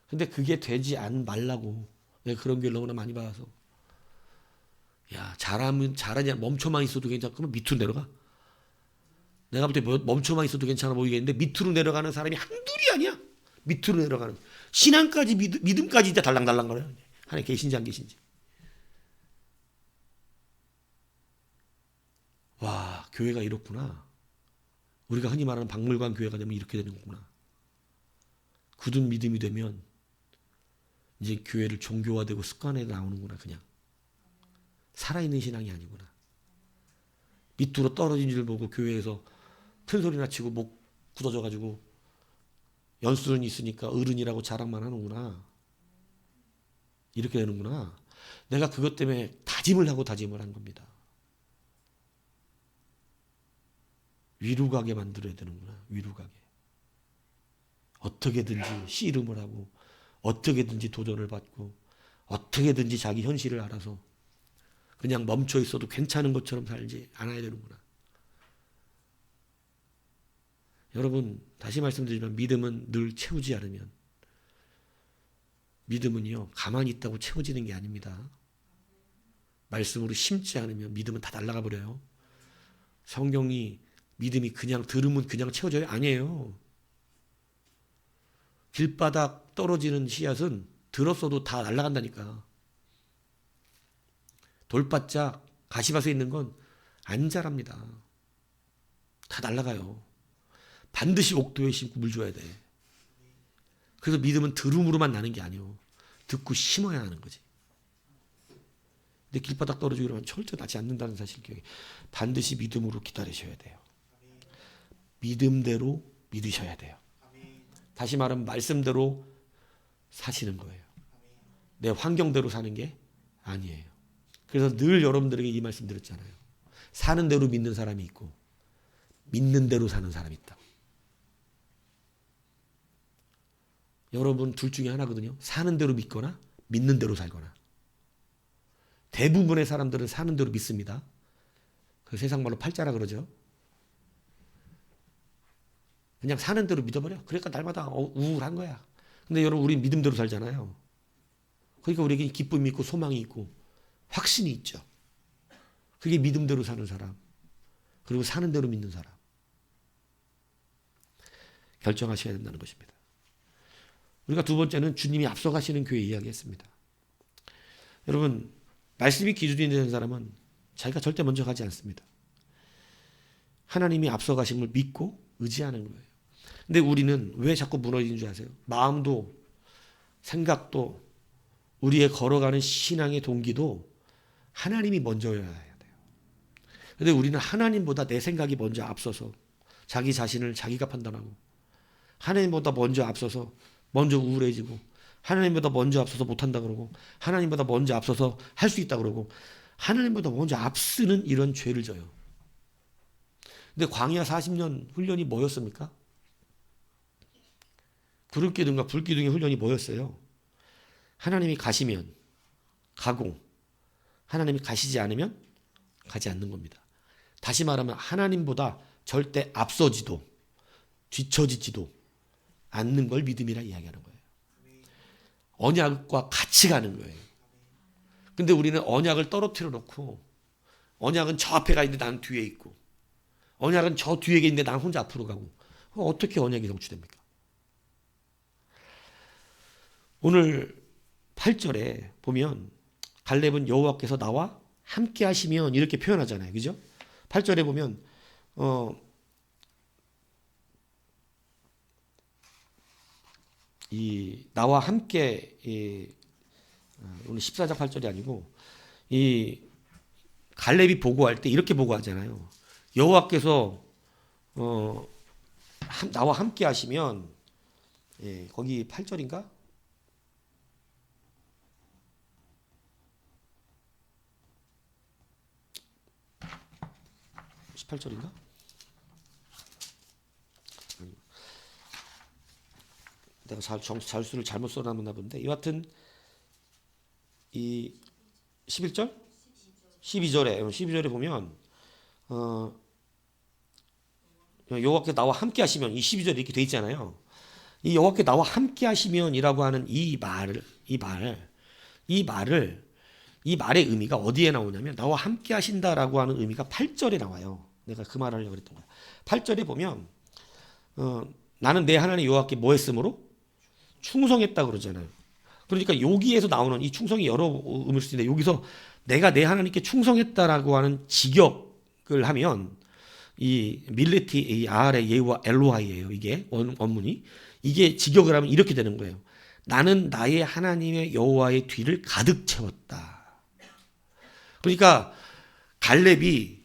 근데 그게 되지 말라고. 내가 그런 게 너무나 많이 봐서. 야, 잘하냐, 멈춰만 있어도 괜찮아. 그러면 밑으로 내려가. 내가 볼 때 멈춰만 있어도 괜찮아 보이겠는데 밑으로 내려가는 사람이 한둘이 아니야. 밑으로 내려가는. 신앙까지 믿음까지 이제 달랑달랑 거려요. 하나님 계신지 안 계신지. 와, 교회가 이렇구나. 우리가 흔히 말하는 박물관 교회가 되면 이렇게 되는 거구나. 굳은 믿음이 되면 이제 교회를 종교화되고 습관에 나오는구나. 그냥 살아있는 신앙이 아니구나. 밑으로 떨어진 줄 보고 교회에서 큰 소리나 치고 목 굳어져가지고 연수는 있으니까 어른이라고 자랑만 하는구나. 이렇게 되는구나. 내가 그것 때문에 다짐을 한 겁니다. 위로 가게 만들어야 되는구나. 위로 가게. 어떻게든지 씨름을 하고 어떻게든지 도전을 받고 어떻게든지 자기 현실을 알아서 그냥 멈춰 있어도 괜찮은 것처럼 살지 않아야 되는구나. 여러분 다시 말씀드리지만 믿음은 늘 채우지 않으면 믿음은요 가만히 있다고 채워지는 게 아닙니다. 말씀으로 심지 않으면 믿음은 다 날아가 버려요. 성경이 믿음이 그냥 들으면 그냥 채워져요? 아니에요. 길바닥 떨어지는 씨앗은 들었어도 다 날아간다니까. 돌바짝 가시밭에 있는 건 안 자랍니다. 다 날아가요. 반드시 옥도에 심고 물 줘야 돼. 그래서 믿음은 들음으로만 나는 게 아니에요. 듣고 심어야 하는 거지. 근데 길바닥 떨어지고 이러면 절대 나지 않는다는 사실 기억에 반드시 믿음으로 기다리셔야 돼요. 믿음대로 믿으셔야 돼요. 다시 말하면 말씀대로 사시는 거예요. 내 환경대로 사는 게 아니에요. 그래서 늘 여러분들에게 이 말씀 드렸잖아요. 사는 대로 믿는 사람이 있고 믿는 대로 사는 사람이 있다. 여러분 둘 중에 하나거든요. 사는 대로 믿거나 믿는 대로 살거나. 대부분의 사람들은 사는 대로 믿습니다. 그 세상 말로 팔자라 그러죠. 그냥 사는 대로 믿어버려. 그러니까 날마다 우울한 거야. 근데 여러분 우리 믿음대로 살잖아요. 그러니까 우리에게 기쁨이 있고 소망이 있고 확신이 있죠. 그게 믿음대로 사는 사람. 그리고 사는 대로 믿는 사람. 결정하셔야 된다는 것입니다. 우리가 두 번째는 주님이 앞서가시는 교회 이야기했습니다. 여러분 말씀이 기준이 되는 사람은 자기가 절대 먼저 가지 않습니다. 하나님이 앞서가심을 믿고 의지하는 거예요. 근데 우리는 왜 자꾸 무너지는 줄 아세요? 마음도 생각도 우리의 걸어가는 신앙의 동기도 하나님이 먼저여야 돼요. 근데 우리는 하나님보다 내 생각이 먼저 앞서서 자기 자신을 자기가 판단하고 하나님보다 먼저 앞서서 먼저 우울해지고 하나님보다 먼저 앞서서 못한다 그러고 하나님보다 먼저 앞서서 할 수 있다 그러고 하나님보다 먼저 앞서는 이런 죄를 져요. 근데 광야 40년 훈련이 뭐였습니까? 구름기둥과 불기둥의 훈련이 뭐였어요? 하나님이 가시면 가고 하나님이 가시지 않으면 가지 않는 겁니다. 다시 말하면 하나님보다 절대 앞서지도 뒤처지지도 않는 걸 믿음이라 이야기하는 거예요. 언약과 같이 가는 거예요. 근데 우리는 언약을 떨어뜨려 놓고 언약은 저 앞에 가 있는데 나는 뒤에 있고 언약은 저 뒤에 있는데 나는 혼자 앞으로 가고 어떻게 언약이 성취됩니까? 오늘 8절에 보면 갈렙은 여호와께서 나와 함께 하시면 이렇게 표현하잖아요. 그죠? 8절에 보면 이 나와 함께 오늘 14장 8절이 아니고 이 갈렙이 보고할 때 이렇게 보고하잖아요. 여호와께서 나와 함께 하시면 거기 8절인가? 18절인가? 내가 자수를 잘못 써놨나 본데 여하튼 이 11절? 12절에 보면 여호와께서 나와 함께 하시면 이 12절에 이렇게 돼 있잖아요. 이 여호와께서 나와 함께 하시면이라고 하는 이 말의 의미가 어디에 나오냐면 나와 함께 하신다라고 하는 의미가 8절에 나와요. 내가 그 말을 하려고 그랬던 거야. 8절에 보면 나는 내 하나님 여호와께 뭐 했으므로? 충성했다 그러잖아요. 그러니까 여기에서 나오는 이 충성이 여러 의미일 수 있는데 여기서 내가 내 하나님께 충성했다라고 하는 직역을 하면 이 밀레티 이 아알의 예와 엘로하이예요. 이게 원문이 이게 직역을 하면 이렇게 되는 거예요. 나는 나의 하나님의 여호와의 뒤를 가득 채웠다. 그러니까 갈렙이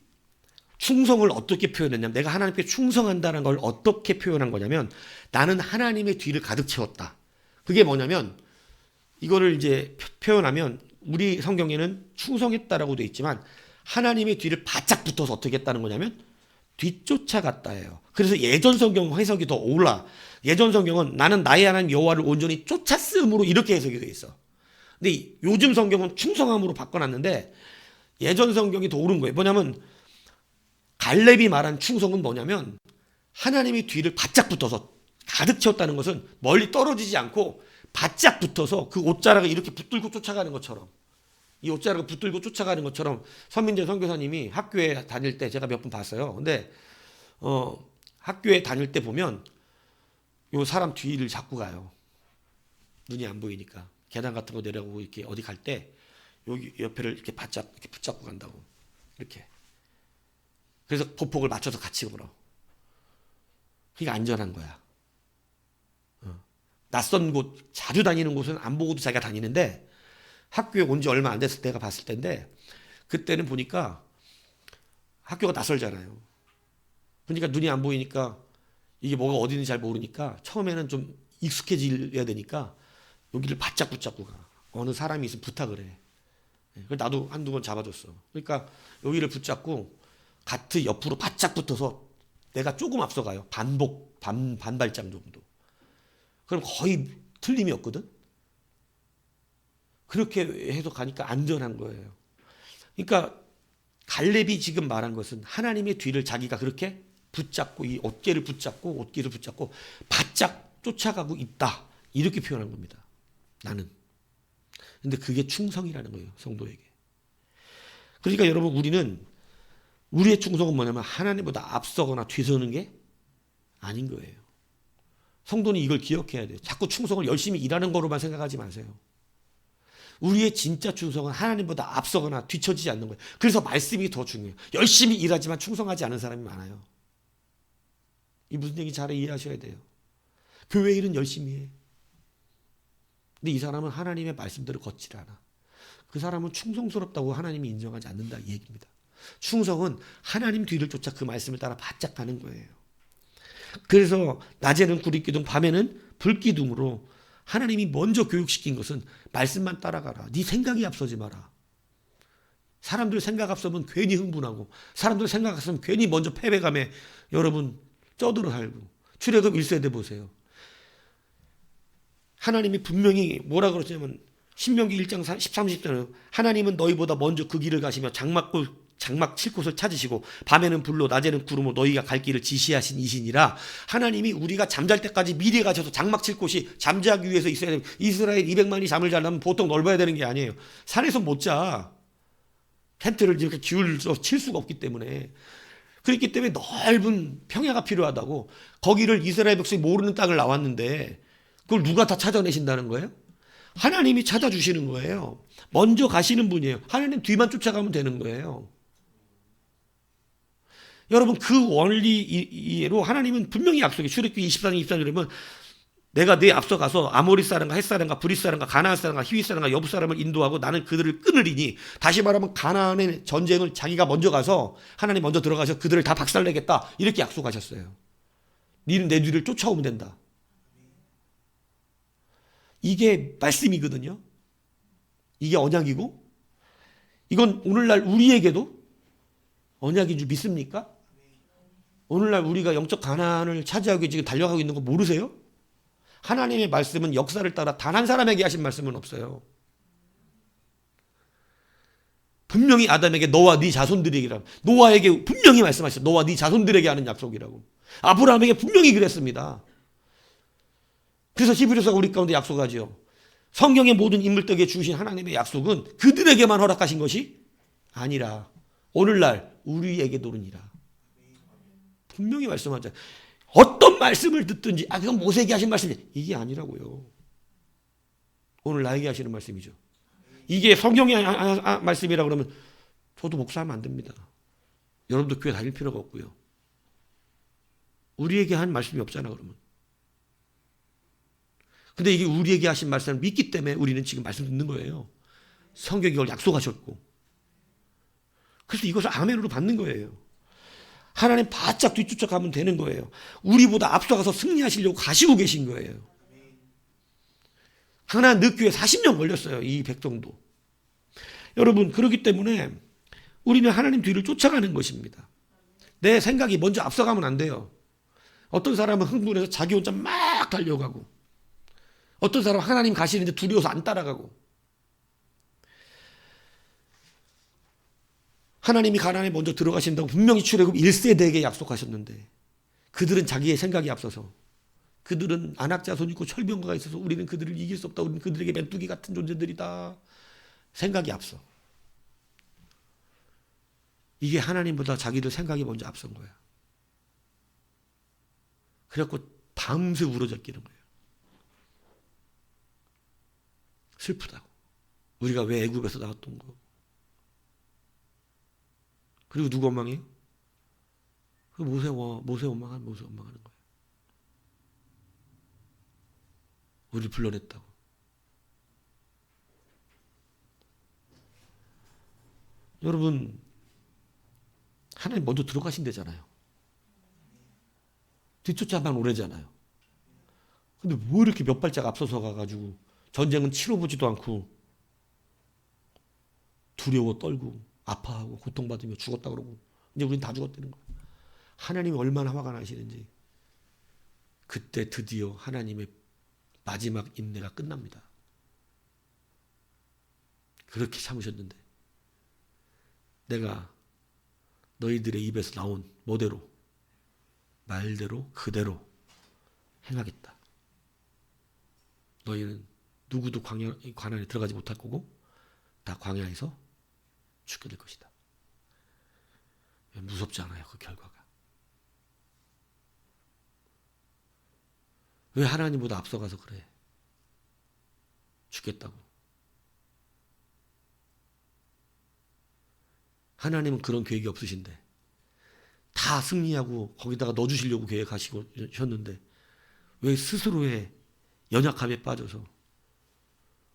충성을 어떻게 표현했냐면 내가 하나님께 충성한다는 걸 어떻게 표현한 거냐면 나는 하나님의 뒤를 가득 채웠다. 그게 뭐냐면 이거를 이제 표현하면 우리 성경에는 충성했다라고 되어 있지만 하나님의 뒤를 바짝 붙어서 어떻게 했다는 거냐면 뒤쫓아갔다예요. 그래서 예전 성경 해석이 더 어울라. 예전 성경은 나는 나의 하나님 여호와를 온전히 쫓았음으로 이렇게 해석이 되어 있어. 근데 요즘 성경은 충성함으로 바꿔놨는데 예전 성경이 더 옳은 거예요. 뭐냐면 갈렙이 말한 충성은 뭐냐면 하나님의 뒤를 바짝 붙어서 가득 채웠다는 것은 멀리 떨어지지 않고 바짝 붙어서 그 옷자락을 이렇게 붙들고 쫓아가는 것처럼 이 옷자락을 붙들고 쫓아가는 것처럼 선민재 선교사님이 학교에 다닐 때 제가 몇 번 봤어요. 근데 학교에 다닐 때 보면 요 사람 뒤를 잡고 가요. 눈이 안 보이니까 계단 같은 거 내려가고 이렇게 어디 갈 때 여기 옆에를 이렇게 이렇게 붙잡고 간다고 이렇게. 그래서 보폭을 맞춰서 같이 걸어. 그게 안전한 거야. 낯선 곳, 자주 다니는 곳은 안 보고도 자기가 다니는데 학교에 온 지 얼마 안 됐을 때가 봤을 때인데 그때는 보니까 학교가 낯설잖아요. 그러니까 눈이 안 보이니까 이게 뭐가 어디 있는지 잘 모르니까 처음에는 좀 익숙해져야 되니까 여기를 바짝 붙잡고 가. 어느 사람이 있으면 부탁을 해. 그래서 나도 한두 번 잡아줬어. 그러니까 여기를 붙잡고 가트 옆으로 바짝 붙어서 내가 조금 앞서가요. 반발장 정도. 그럼 거의 틀림이 없거든. 그렇게 해서 가니까 안전한 거예요. 그러니까 갈렙이 지금 말한 것은 하나님의 뒤를 자기가 그렇게 붙잡고 이 어깨를 붙잡고 바짝 쫓아가고 있다. 이렇게 표현한 겁니다. 나는. 근데 그게 충성이라는 거예요. 성도에게. 그러니까 여러분 우리의 충성은 뭐냐면 하나님보다 앞서거나 뒤서는 게 아닌 거예요. 성도는 이걸 기억해야 돼요. 자꾸 충성을 열심히 일하는 거로만 생각하지 마세요. 우리의 진짜 충성은 하나님보다 앞서거나 뒤처지지 않는 거예요. 그래서 말씀이 더 중요해요. 열심히 일하지만 충성하지 않은 사람이 많아요. 이 무슨 얘기인지 잘 이해하셔야 돼요. 교회 일은 열심히 해. 근데 이 사람은 하나님의 말씀대로 걷질 않아. 그 사람은 충성스럽다고 하나님이 인정하지 않는다 이 얘기입니다. 충성은 하나님 뒤를 쫓아 그 말씀을 따라 바짝 가는 거예요. 그래서 낮에는 구릿기둥, 밤에는 불기둥으로 하나님이 먼저 교육시킨 것은 말씀만 따라가라. 네 생각이 앞서지 마라. 사람들 생각 앞서면 괜히 흥분하고 사람들 생각 앞서면 괜히 먼저 패배감에 여러분 쩌들어 살고. 출애굽 1세대 보세요. 하나님이 분명히 뭐라 그러냐면 신명기 1장 13, 14절에 하나님은 너희보다 먼저 그 길을 가시며 장막 칠 곳을 찾으시고 밤에는 불로 낮에는 구름으로 너희가 갈 길을 지시하신 이시니라. 하나님이 우리가 잠잘 때까지 미리 가셔서 장막 칠 곳이 잠자기 위해서 있어야 됩니다. 이스라엘 200만이 잠을 자려면 보통 넓어야 되는 게 아니에요. 산에서 못 자. 텐트를 이렇게 기울여서 칠 수가 없기 때문에. 그렇기 때문에 넓은 평야가 필요하다고. 거기를 이스라엘 백성이 모르는 땅을 나왔는데 그걸 누가 다 찾아내신다는 거예요? 하나님이 찾아주시는 거예요. 먼저 가시는 분이에요. 하나님 뒤만 쫓아가면 되는 거예요. 여러분 그 원리로 하나님은 분명히 약속해. 출애굽기 24장 24절에 보면 내가 네 앞서 가서 아모리 사람과 헷 사람과 브릿 사람과 가나안 사람과 히윗 사람과 여부 사람을 인도하고 나는 그들을 끊으리니. 다시 말하면 가나안의 전쟁을 자기가 먼저 가서 하나님 먼저 들어가서 그들을 다 박살내겠다 이렇게 약속하셨어요. 니는 내 뒤를 쫓아오면 된다. 이게 말씀이거든요. 이게 언약이고 이건 오늘날 우리에게도 언약인 줄 믿습니까? 오늘날 우리가 영적 가난을 차지하기 지금 달려가고 있는 거 모르세요? 하나님의 말씀은 역사를 따라 단 한 사람에게 하신 말씀은 없어요. 분명히 아담에게 너와 네 자손들에게라고. 노아에게 분명히 말씀하셨어요. 너와 네 자손들에게 하는 약속이라고. 아브라함에게 분명히 그랬습니다. 그래서 히브리서가 우리 가운데 약속하죠. 성경의 모든 인물들에게 주신 하나님의 약속은 그들에게만 허락하신 것이 아니라 오늘날 우리에게도니라. 분명히 말씀하죠. 어떤 말씀을 듣든지 그건 모세에게 하신 말씀이 이게 아니라고요. 오늘 나에게 하시는 말씀이죠. 이게 성경의 말씀이라 그러면 저도 목사하면 안 됩니다. 여러분도 교회 다닐 필요가 없고요. 우리에게 한 말씀이 없잖아 그러면. 근데 이게 우리에게 하신 말씀을 믿기 때문에 우리는 지금 말씀 듣는 거예요. 성경이 이걸 약속하셨고. 그래서 이것을 아멘으로 받는 거예요. 하나님 바짝 뒤쫓아가면 되는 거예요. 우리보다 앞서가서 승리하시려고 가시고 계신 거예요. 하나 늦교회 40년 걸렸어요. 이 백성도. 여러분 그렇기 때문에 우리는 하나님 뒤를 쫓아가는 것입니다. 내 생각이 먼저 앞서가면 안 돼요. 어떤 사람은 흥분해서 자기 혼자 막 달려가고 어떤 사람은 하나님 가시는데 두려워서 안 따라가고 하나님이 가나안에 먼저 들어가신다고 분명히 출애굽 1세대에게 약속하셨는데 그들은 자기의 생각이 앞서서 그들은 안악자손이 있고 철병가가 있어서 우리는 그들을 이길 수 없다. 우리는 그들에게 메뚜기 같은 존재들이다. 생각이 앞서. 이게 하나님보다 자기들 생각이 먼저 앞선 거야. 그래갖고 밤새 울어잡기는 거예요. 슬프다고. 우리가 왜 애굽에서 나왔던 거. 그리고 누구 원망해요? 그 모세 원망하는 거예요. 우리를 불러냈다고. 여러분 하나님 먼저 들어가신대잖아요. 뒤쫓아만 오래잖아요. 근데 뭐 이렇게 몇 발짝 앞서서 가가지고 전쟁은 치러보지도 않고 두려워 떨고 아파하고 고통받으며 죽었다 그러고 이제 우린 다 죽었다는 거예요. 하나님이 얼마나 화가 나시는지. 그때 드디어 하나님의 마지막 인내가 끝납니다. 그렇게 참으셨는데 내가 너희들의 입에서 나온 뭐대로 말대로 그대로 행하겠다. 너희는 누구도 광야에 들어가지 못할 거고 다 광야에서 죽게 될 것이다. 무섭지 않아요, 그 결과가. 왜 하나님보다 앞서가서 그래? 죽겠다고. 하나님은 그런 계획이 없으신데 다 승리하고 거기다가 넣어주시려고 계획하셨는데 왜 스스로의 연약함에 빠져서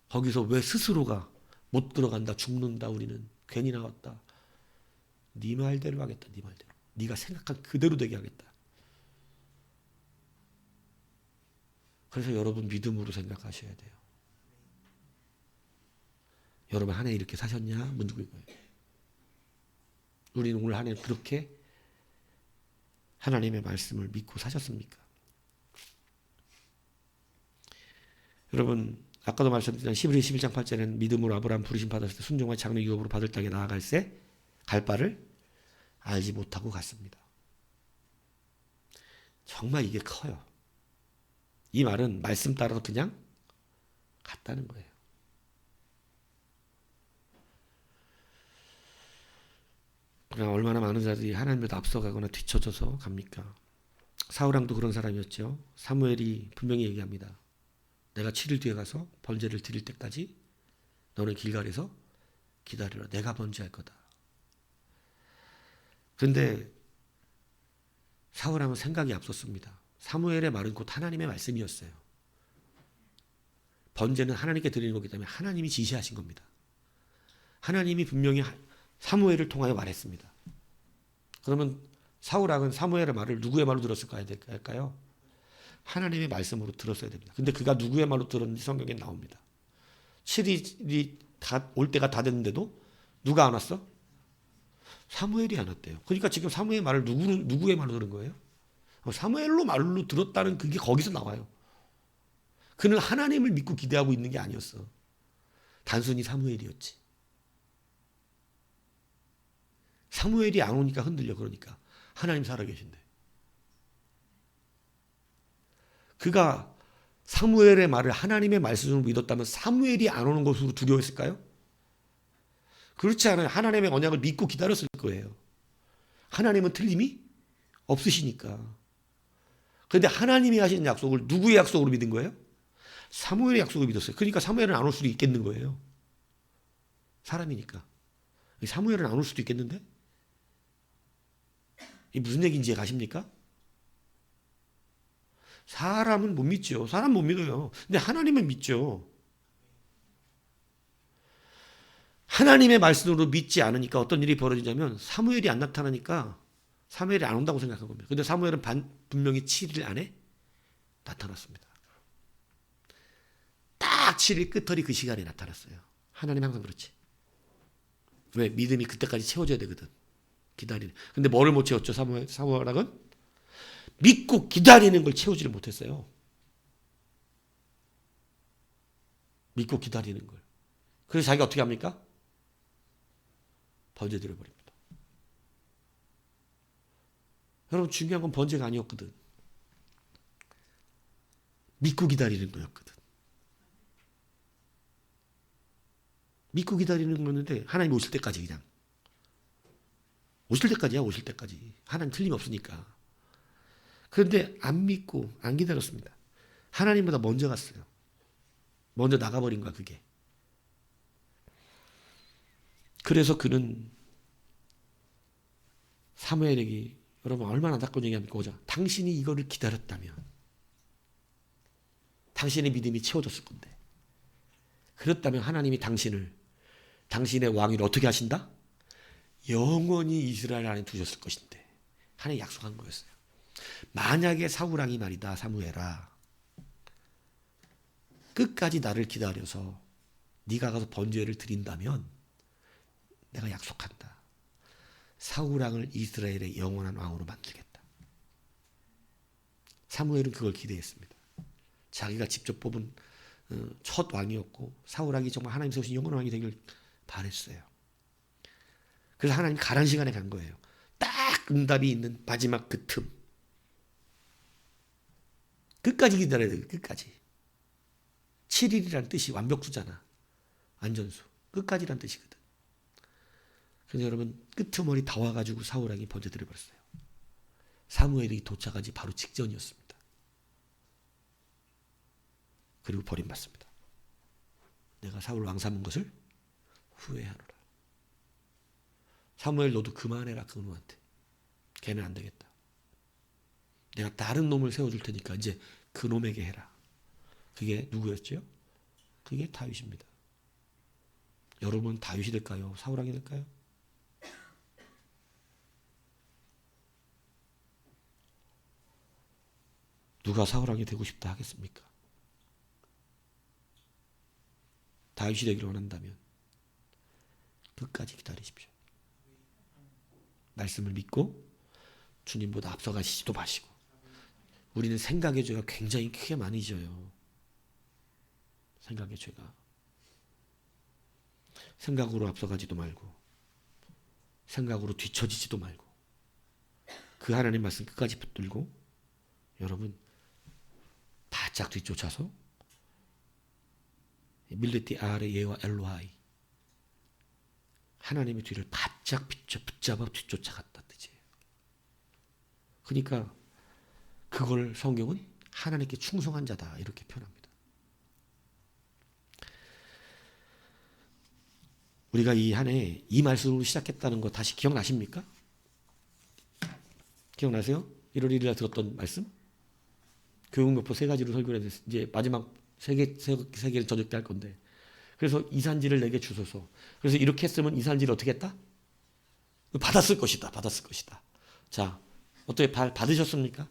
거기서 왜 스스로가 못 들어간다, 죽는다, 우리는 괜히 나왔다. 네 말대로 하겠다, 네 말대로. 네가 생각한 그대로 되게 하겠다. 그래서 여러분 믿음으로 생각하셔야 돼요. 여러분 한 해 이렇게 사셨냐? 문제인 거예요. 우리는 오늘 한 해 그렇게 하나님의 말씀을 믿고 사셨습니까? 여러분 아까도 말씀드린 히브리 11장 8절에는 믿음으로 아브라함 부르심 받았을 때 순종과 장래 유업으로 받을 땅에 나아갈새 갈 바를 알지 못하고 갔습니다. 정말 이게 커요. 이 말은 말씀 따라서 그냥 갔다는 거예요. 그러나 얼마나 많은 자들이 하나님보다 앞서가거나 뒤처져서 갑니까? 사울왕도 그런 사람이었죠. 사무엘이 분명히 얘기합니다. 내가 7일 뒤에 가서 번제를 드릴 때까지 너는 길갈에서 기다리라. 내가 번제할 거다. 그런데 사울왕은 생각이 앞섰습니다. 사무엘의 말은 곧 하나님의 말씀이었어요. 번제는 하나님께 드리는 거기 때문에 하나님이 지시하신 겁니다. 하나님이 분명히 사무엘을 통하여 말했습니다. 그러면 사울왕은 사무엘의 말을 누구의 말로 들었을까요? 될까요? 하나님의 말씀으로 들었어야 됩니다. 근데 그가 누구의 말로 들었는지 성경에 나옵니다. 7일이 올 때가 다 됐는데도 누가 안 왔어? 사무엘이 안 왔대요. 그러니까 지금 사무엘의 말을 누구의 말로 들은 거예요? 사무엘로 말로 들었다는 그게 거기서 나와요. 그는 하나님을 믿고 기대하고 있는 게 아니었어. 단순히 사무엘이었지. 사무엘이 안 오니까 흔들려. 그러니까 하나님 살아계신데. 그가 사무엘의 말을 하나님의 말씀으로 믿었다면 사무엘이 안 오는 것으로 두려워했을까요? 그렇지 않아요. 하나님의 언약을 믿고 기다렸을 거예요. 하나님은 틀림이 없으시니까. 그런데 하나님이 하신 약속을 누구의 약속으로 믿은 거예요? 사무엘의 약속을 믿었어요. 그러니까 사무엘은 안 올 수도 있겠는 거예요. 사람이니까. 사무엘은 안 올 수도 있겠는데? 이게 무슨 얘기인지 가십니까? 사람은 못 믿죠. 사람 못 믿어요. 근데 하나님은 믿죠. 하나님의 말씀으로 믿지 않으니까 어떤 일이 벌어지냐면 사무엘이 안 나타나니까 사무엘이 안 온다고 생각한 겁니다. 근데 사무엘은 분명히 7일 안에 나타났습니다. 딱 7일 끝털이 그 시간에 나타났어요. 하나님 항상 그렇지. 왜? 믿음이 그때까지 채워져야 되거든. 기다리는. 근데 뭐를 못 채웠죠? 사무엘은? 믿고 기다리는 걸 채우지를 못했어요. 믿고 기다리는 걸. 그래서 자기가 어떻게 합니까? 번제 드려버립니다. 여러분 중요한 건 번제가 아니었거든. 믿고 기다리는 거였거든. 믿고 기다리는 거였는데 하나님 오실 때까지 그냥. 오실 때까지야. 오실 때까지. 하나님 틀림없으니까. 그런데 안 믿고 안 기다렸습니다. 하나님보다 먼저 갔어요. 먼저 나가버린 거야 그게. 그래서 그는 사무엘에게 여러분 얼마나 안타까운 얘기합니까? 보자. 당신이 이거를 기다렸다면 당신의 믿음이 채워졌을 건데 그렇다면 하나님이 당신의 왕위를 어떻게 하신다? 영원히 이스라엘 안에 두셨을 것인데 하나님 약속한 거였어요. 만약에 사울왕이 말이다, 사무엘아, 끝까지 나를 기다려서 네가 가서 번제를 드린다면 내가 약속한다. 사울왕을 이스라엘의 영원한 왕으로 만들겠다. 사무엘은 그걸 기대했습니다. 자기가 직접 뽑은 첫 왕이었고 사울왕이 정말 하나님 세우신 영원한 왕이 되길 바랬어요. 그래서 하나님 가란 시간에 간 거예요. 딱 응답이 있는 마지막 그 틈. 끝까지 기다려야 돼요. 끝까지. 7일이라는 뜻이 완벽수잖아. 완전수. 끝까지란 뜻이거든. 그래서 여러분 끄트머리 다 와가지고 사울왕이 번제 드려버렸어요. 사무엘이 도착하지 바로 직전이었습니다. 그리고 버림받습니다. 내가 사울 왕 삼은 것을 후회하노라. 사무엘 너도 그만해라 그 놈한테. 걔는 안 되겠다. 내가 다른 놈을 세워줄 테니까 이제 그 놈에게 해라. 그게 누구였죠? 그게 다윗입니다. 여러분 다윗이 될까요? 사울왕이 될까요? 누가 사울왕이 되고 싶다 하겠습니까? 다윗이 되기를 원한다면 끝까지 기다리십시오. 말씀을 믿고 주님보다 앞서가시지도 마시고. 우리는 생각의 죄가 굉장히 크게 많이 져요. 생각의 죄가. 생각으로 앞서가지도 말고 생각으로 뒤처지지도 말고 그 하나님 말씀 끝까지 붙들고 여러분 바짝 뒤쫓아서 밀레티 아레 예와 엘로하이 하나님의 뒤를 바짝 붙잡아 뒤쫓아갔다 뜻이에요. 그러니까 그걸 성경은 하나님께 충성한 자다 이렇게 표현합니다. 우리가 이 한 해 이 말씀으로 시작했다는 거 다시 기억나십니까? 기억나세요? 1월 1일 날 들었던 말씀? 교육목표 3가지로 설교를 해서 이제 마지막 3개를 저녁 때 할 건데 그래서 이산지를 내게 주소서. 그래서 이렇게 했으면 이산지를 어떻게 했다? 받았을 것이다. 받았을 것이다. 자, 어떻게 받으셨습니까?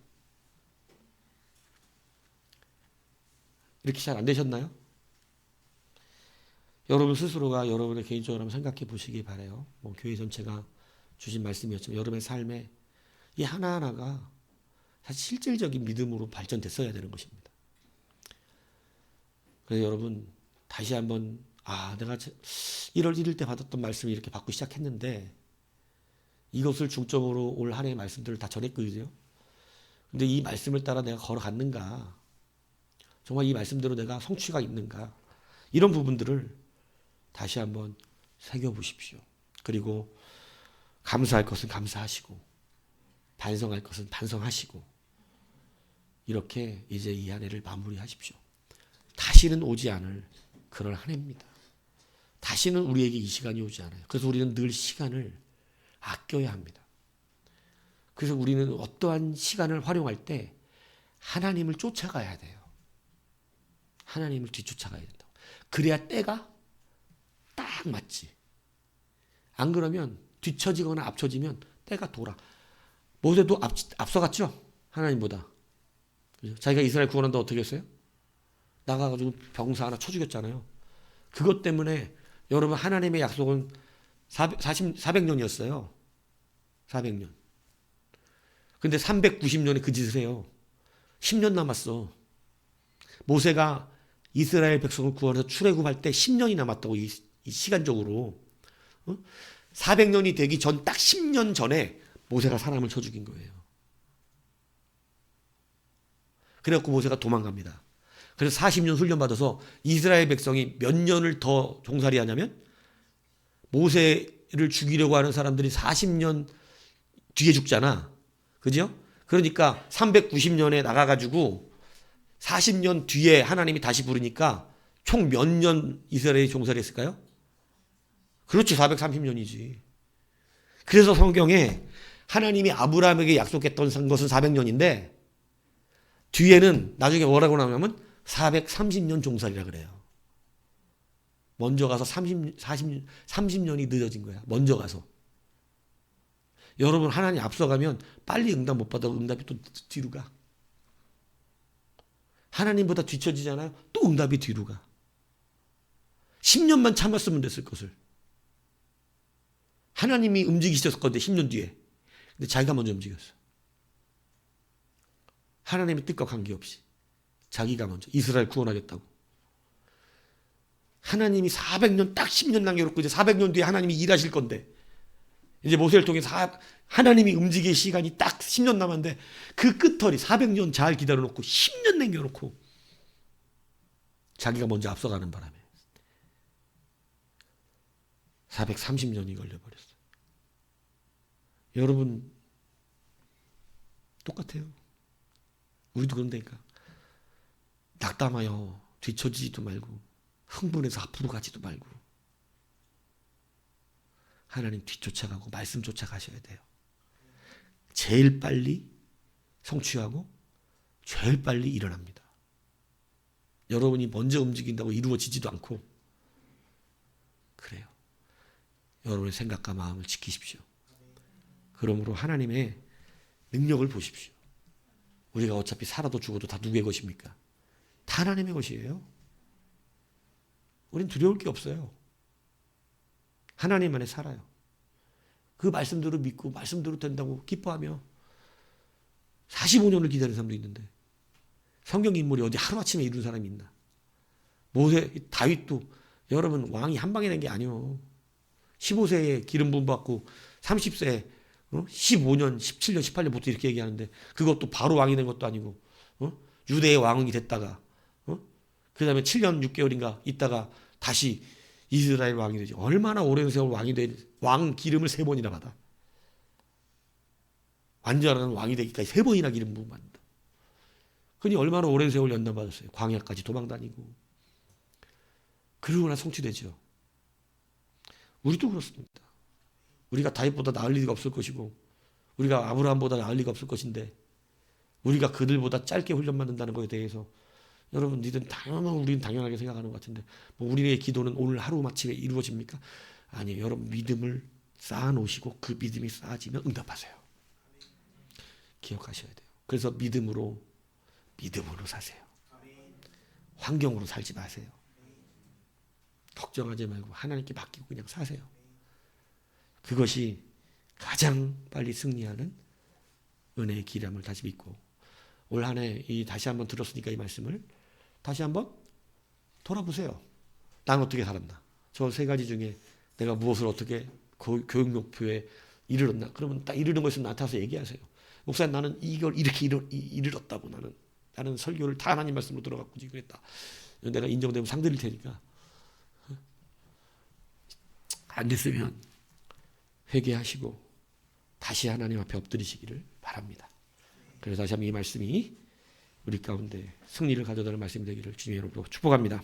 이렇게 잘 안 되셨나요? 여러분 스스로가 여러분의 개인적으로 한번 생각해 보시기 바라요. 뭐 교회 전체가 주신 말씀이었지만 여러분의 삶에 이 하나하나가 사실 실질적인 믿음으로 발전됐어야 되는 것입니다. 그래서 여러분 다시 한번 내가 1월 1일 때 받았던 말씀을 이렇게 받고 시작했는데 이것을 중점으로 올 한 해의 말씀들을 다 전했거든요. 근데 이 말씀을 따라 내가 걸어갔는가? 정말 이 말씀대로 내가 성취가 있는가? 이런 부분들을 다시 한번 새겨보십시오. 그리고 감사할 것은 감사하시고 반성할 것은 반성하시고 이렇게 이제 이 한 해를 마무리하십시오. 다시는 오지 않을 그런 한 해입니다. 다시는 우리에게 이 시간이 오지 않아요. 그래서 우리는 늘 시간을 아껴야 합니다. 그래서 우리는 어떠한 시간을 활용할 때 하나님을 쫓아가야 돼요. 하나님을 뒤쫓아가야 된다고. 그래야 때가 딱 맞지. 안 그러면 뒤처지거나 앞처지면 때가 돌아. 모세도 앞서갔죠? 하나님보다. 자기가 이스라엘 구원한다 어떻게 했어요? 나가가지고 병사 하나 쳐 죽였잖아요. 그것 때문에 여러분 하나님의 약속은 400년이었어요. 400년. 근데 390년에 그 짓을 해요. 10년 남았어. 모세가 이스라엘 백성을 구원해서 출애굽할 때 10년이 남았다고 이 시간적으로. 400년이 되기 전 딱 10년 전에 모세가 사람을 쳐 죽인 거예요. 그래갖고 모세가 도망갑니다. 그래서 40년 훈련받아서 이스라엘 백성이 몇 년을 더 종살이 하냐면 모세를 죽이려고 하는 사람들이 40년 뒤에 죽잖아. 그죠? 그러니까 390년에 나가가지고 40년 뒤에 하나님이 다시 부르니까 총 몇 년 이스라엘이 종살이 했을까요? 그렇지, 430년이지. 그래서 성경에 하나님이 아브라함에게 약속했던 것은 400년인데 뒤에는 나중에 뭐라고 나오냐면 430년 종살이라 그래요. 먼저 가서 30년이 늦어진 거야. 먼저 가서. 여러분 하나님 앞서가면 빨리 응답 못 받아 응답이 또 뒤로 가. 하나님보다 뒤처지잖아요. 또 응답이 뒤로 가. 10년만 참았으면 됐을 것을. 하나님이 움직이셨을 건데 10년 뒤에. 근데 자기가 먼저 움직였어. 하나님의 뜻과 관계없이. 자기가 먼저 이스라엘 구원하겠다고. 하나님이 400년 딱 10년 남겨놓고 이제 400년 뒤에 하나님이 일하실 건데 이제 모세를 통해서 하나님이 움직일 시간이 딱 10년 남았는데 그 끝털이 400년 잘 기다려놓고 10년 남겨놓고 자기가 먼저 앞서가는 바람에 430년이 걸려버렸어요. 여러분 똑같아요. 우리도 그런다니까. 낙담하여 뒤처지지도 말고 흥분해서 앞으로 가지도 말고 하나님 뒤쫓아가고 말씀 쫓아가셔야 돼요. 제일 빨리 성취하고 제일 빨리 일어납니다. 여러분이 먼저 움직인다고 이루어지지도 않고 그래요. 여러분의 생각과 마음을 지키십시오. 그러므로 하나님의 능력을 보십시오. 우리가 어차피 살아도 죽어도 다 누구의 것입니까? 다 하나님의 것이에요. 우린 두려울 게 없어요. 하나님 안에 살아요. 그 말씀대로 믿고 말씀대로 된다고 기뻐하며 45년을 기다리는 사람도 있는데 성경 인물이 어디 하루아침에 이룬 사람이 있나? 다윗도 여러분 왕이 한 방에 된 게 아니요. 15세에 기름 부음 받고 30세에 15년, 17년, 18년 보통 이렇게 얘기하는데 그것도 바로 왕이 된 것도 아니고 유대의 왕이 됐다가 그 다음에 7년 6개월인가 있다가 다시 이스라엘 왕이 되지. 얼마나 오랜 세월 왕이 된 왕 기름을 3번이나 받아. 완전한 왕이 되기까지 3번이나 기름 부음 받는다. 그니 얼마나 오랜 세월 연단 받았어요. 광야까지 도망 다니고. 그러고 나서 성취되죠. 우리도 그렇습니다. 우리가 다윗보다 나을 리가 없을 것이고 우리가 아브라함보다 나을 리가 없을 것인데 우리가 그들보다 짧게 훈련받는다는 것에 대해서 여러분 우리는 당연하게 생각하는 것 같은데 뭐 우리의 기도는 오늘 하루마침에 이루어집니까? 아니에요. 여러분 믿음을 쌓아놓으시고 그 믿음이 쌓아지면 응답하세요. 기억하셔야 돼요. 그래서 믿음으로 사세요. 환경으로 살지 마세요. 걱정하지 말고 하나님께 맡기고 그냥 사세요. 그것이 가장 빨리 승리하는 은혜의 길함을 다시 믿고 올 한 해 다시 한번 들었으니까 이 말씀을 다시 한번 돌아보세요. 난 어떻게 살았나? 저 3가지 중에 내가 무엇을 어떻게 교육 목표에 이르렀나? 그러면 딱 이르는 것을 나타나서 얘기하세요. 목사님 나는 이걸 이렇게 이르렀다고 나는 설교를 다 하나님 말씀으로 들어갖고 그랬다. 내가 인정되면 상 드릴 테니까. 안 됐으면 회개하시고 다시 하나님 앞에 엎드리시기를 바랍니다. 그래서 다시 한번 이 말씀이 우리 가운데 승리를 가져다는 말씀이 되기를 주님의 이름으로 축복합니다.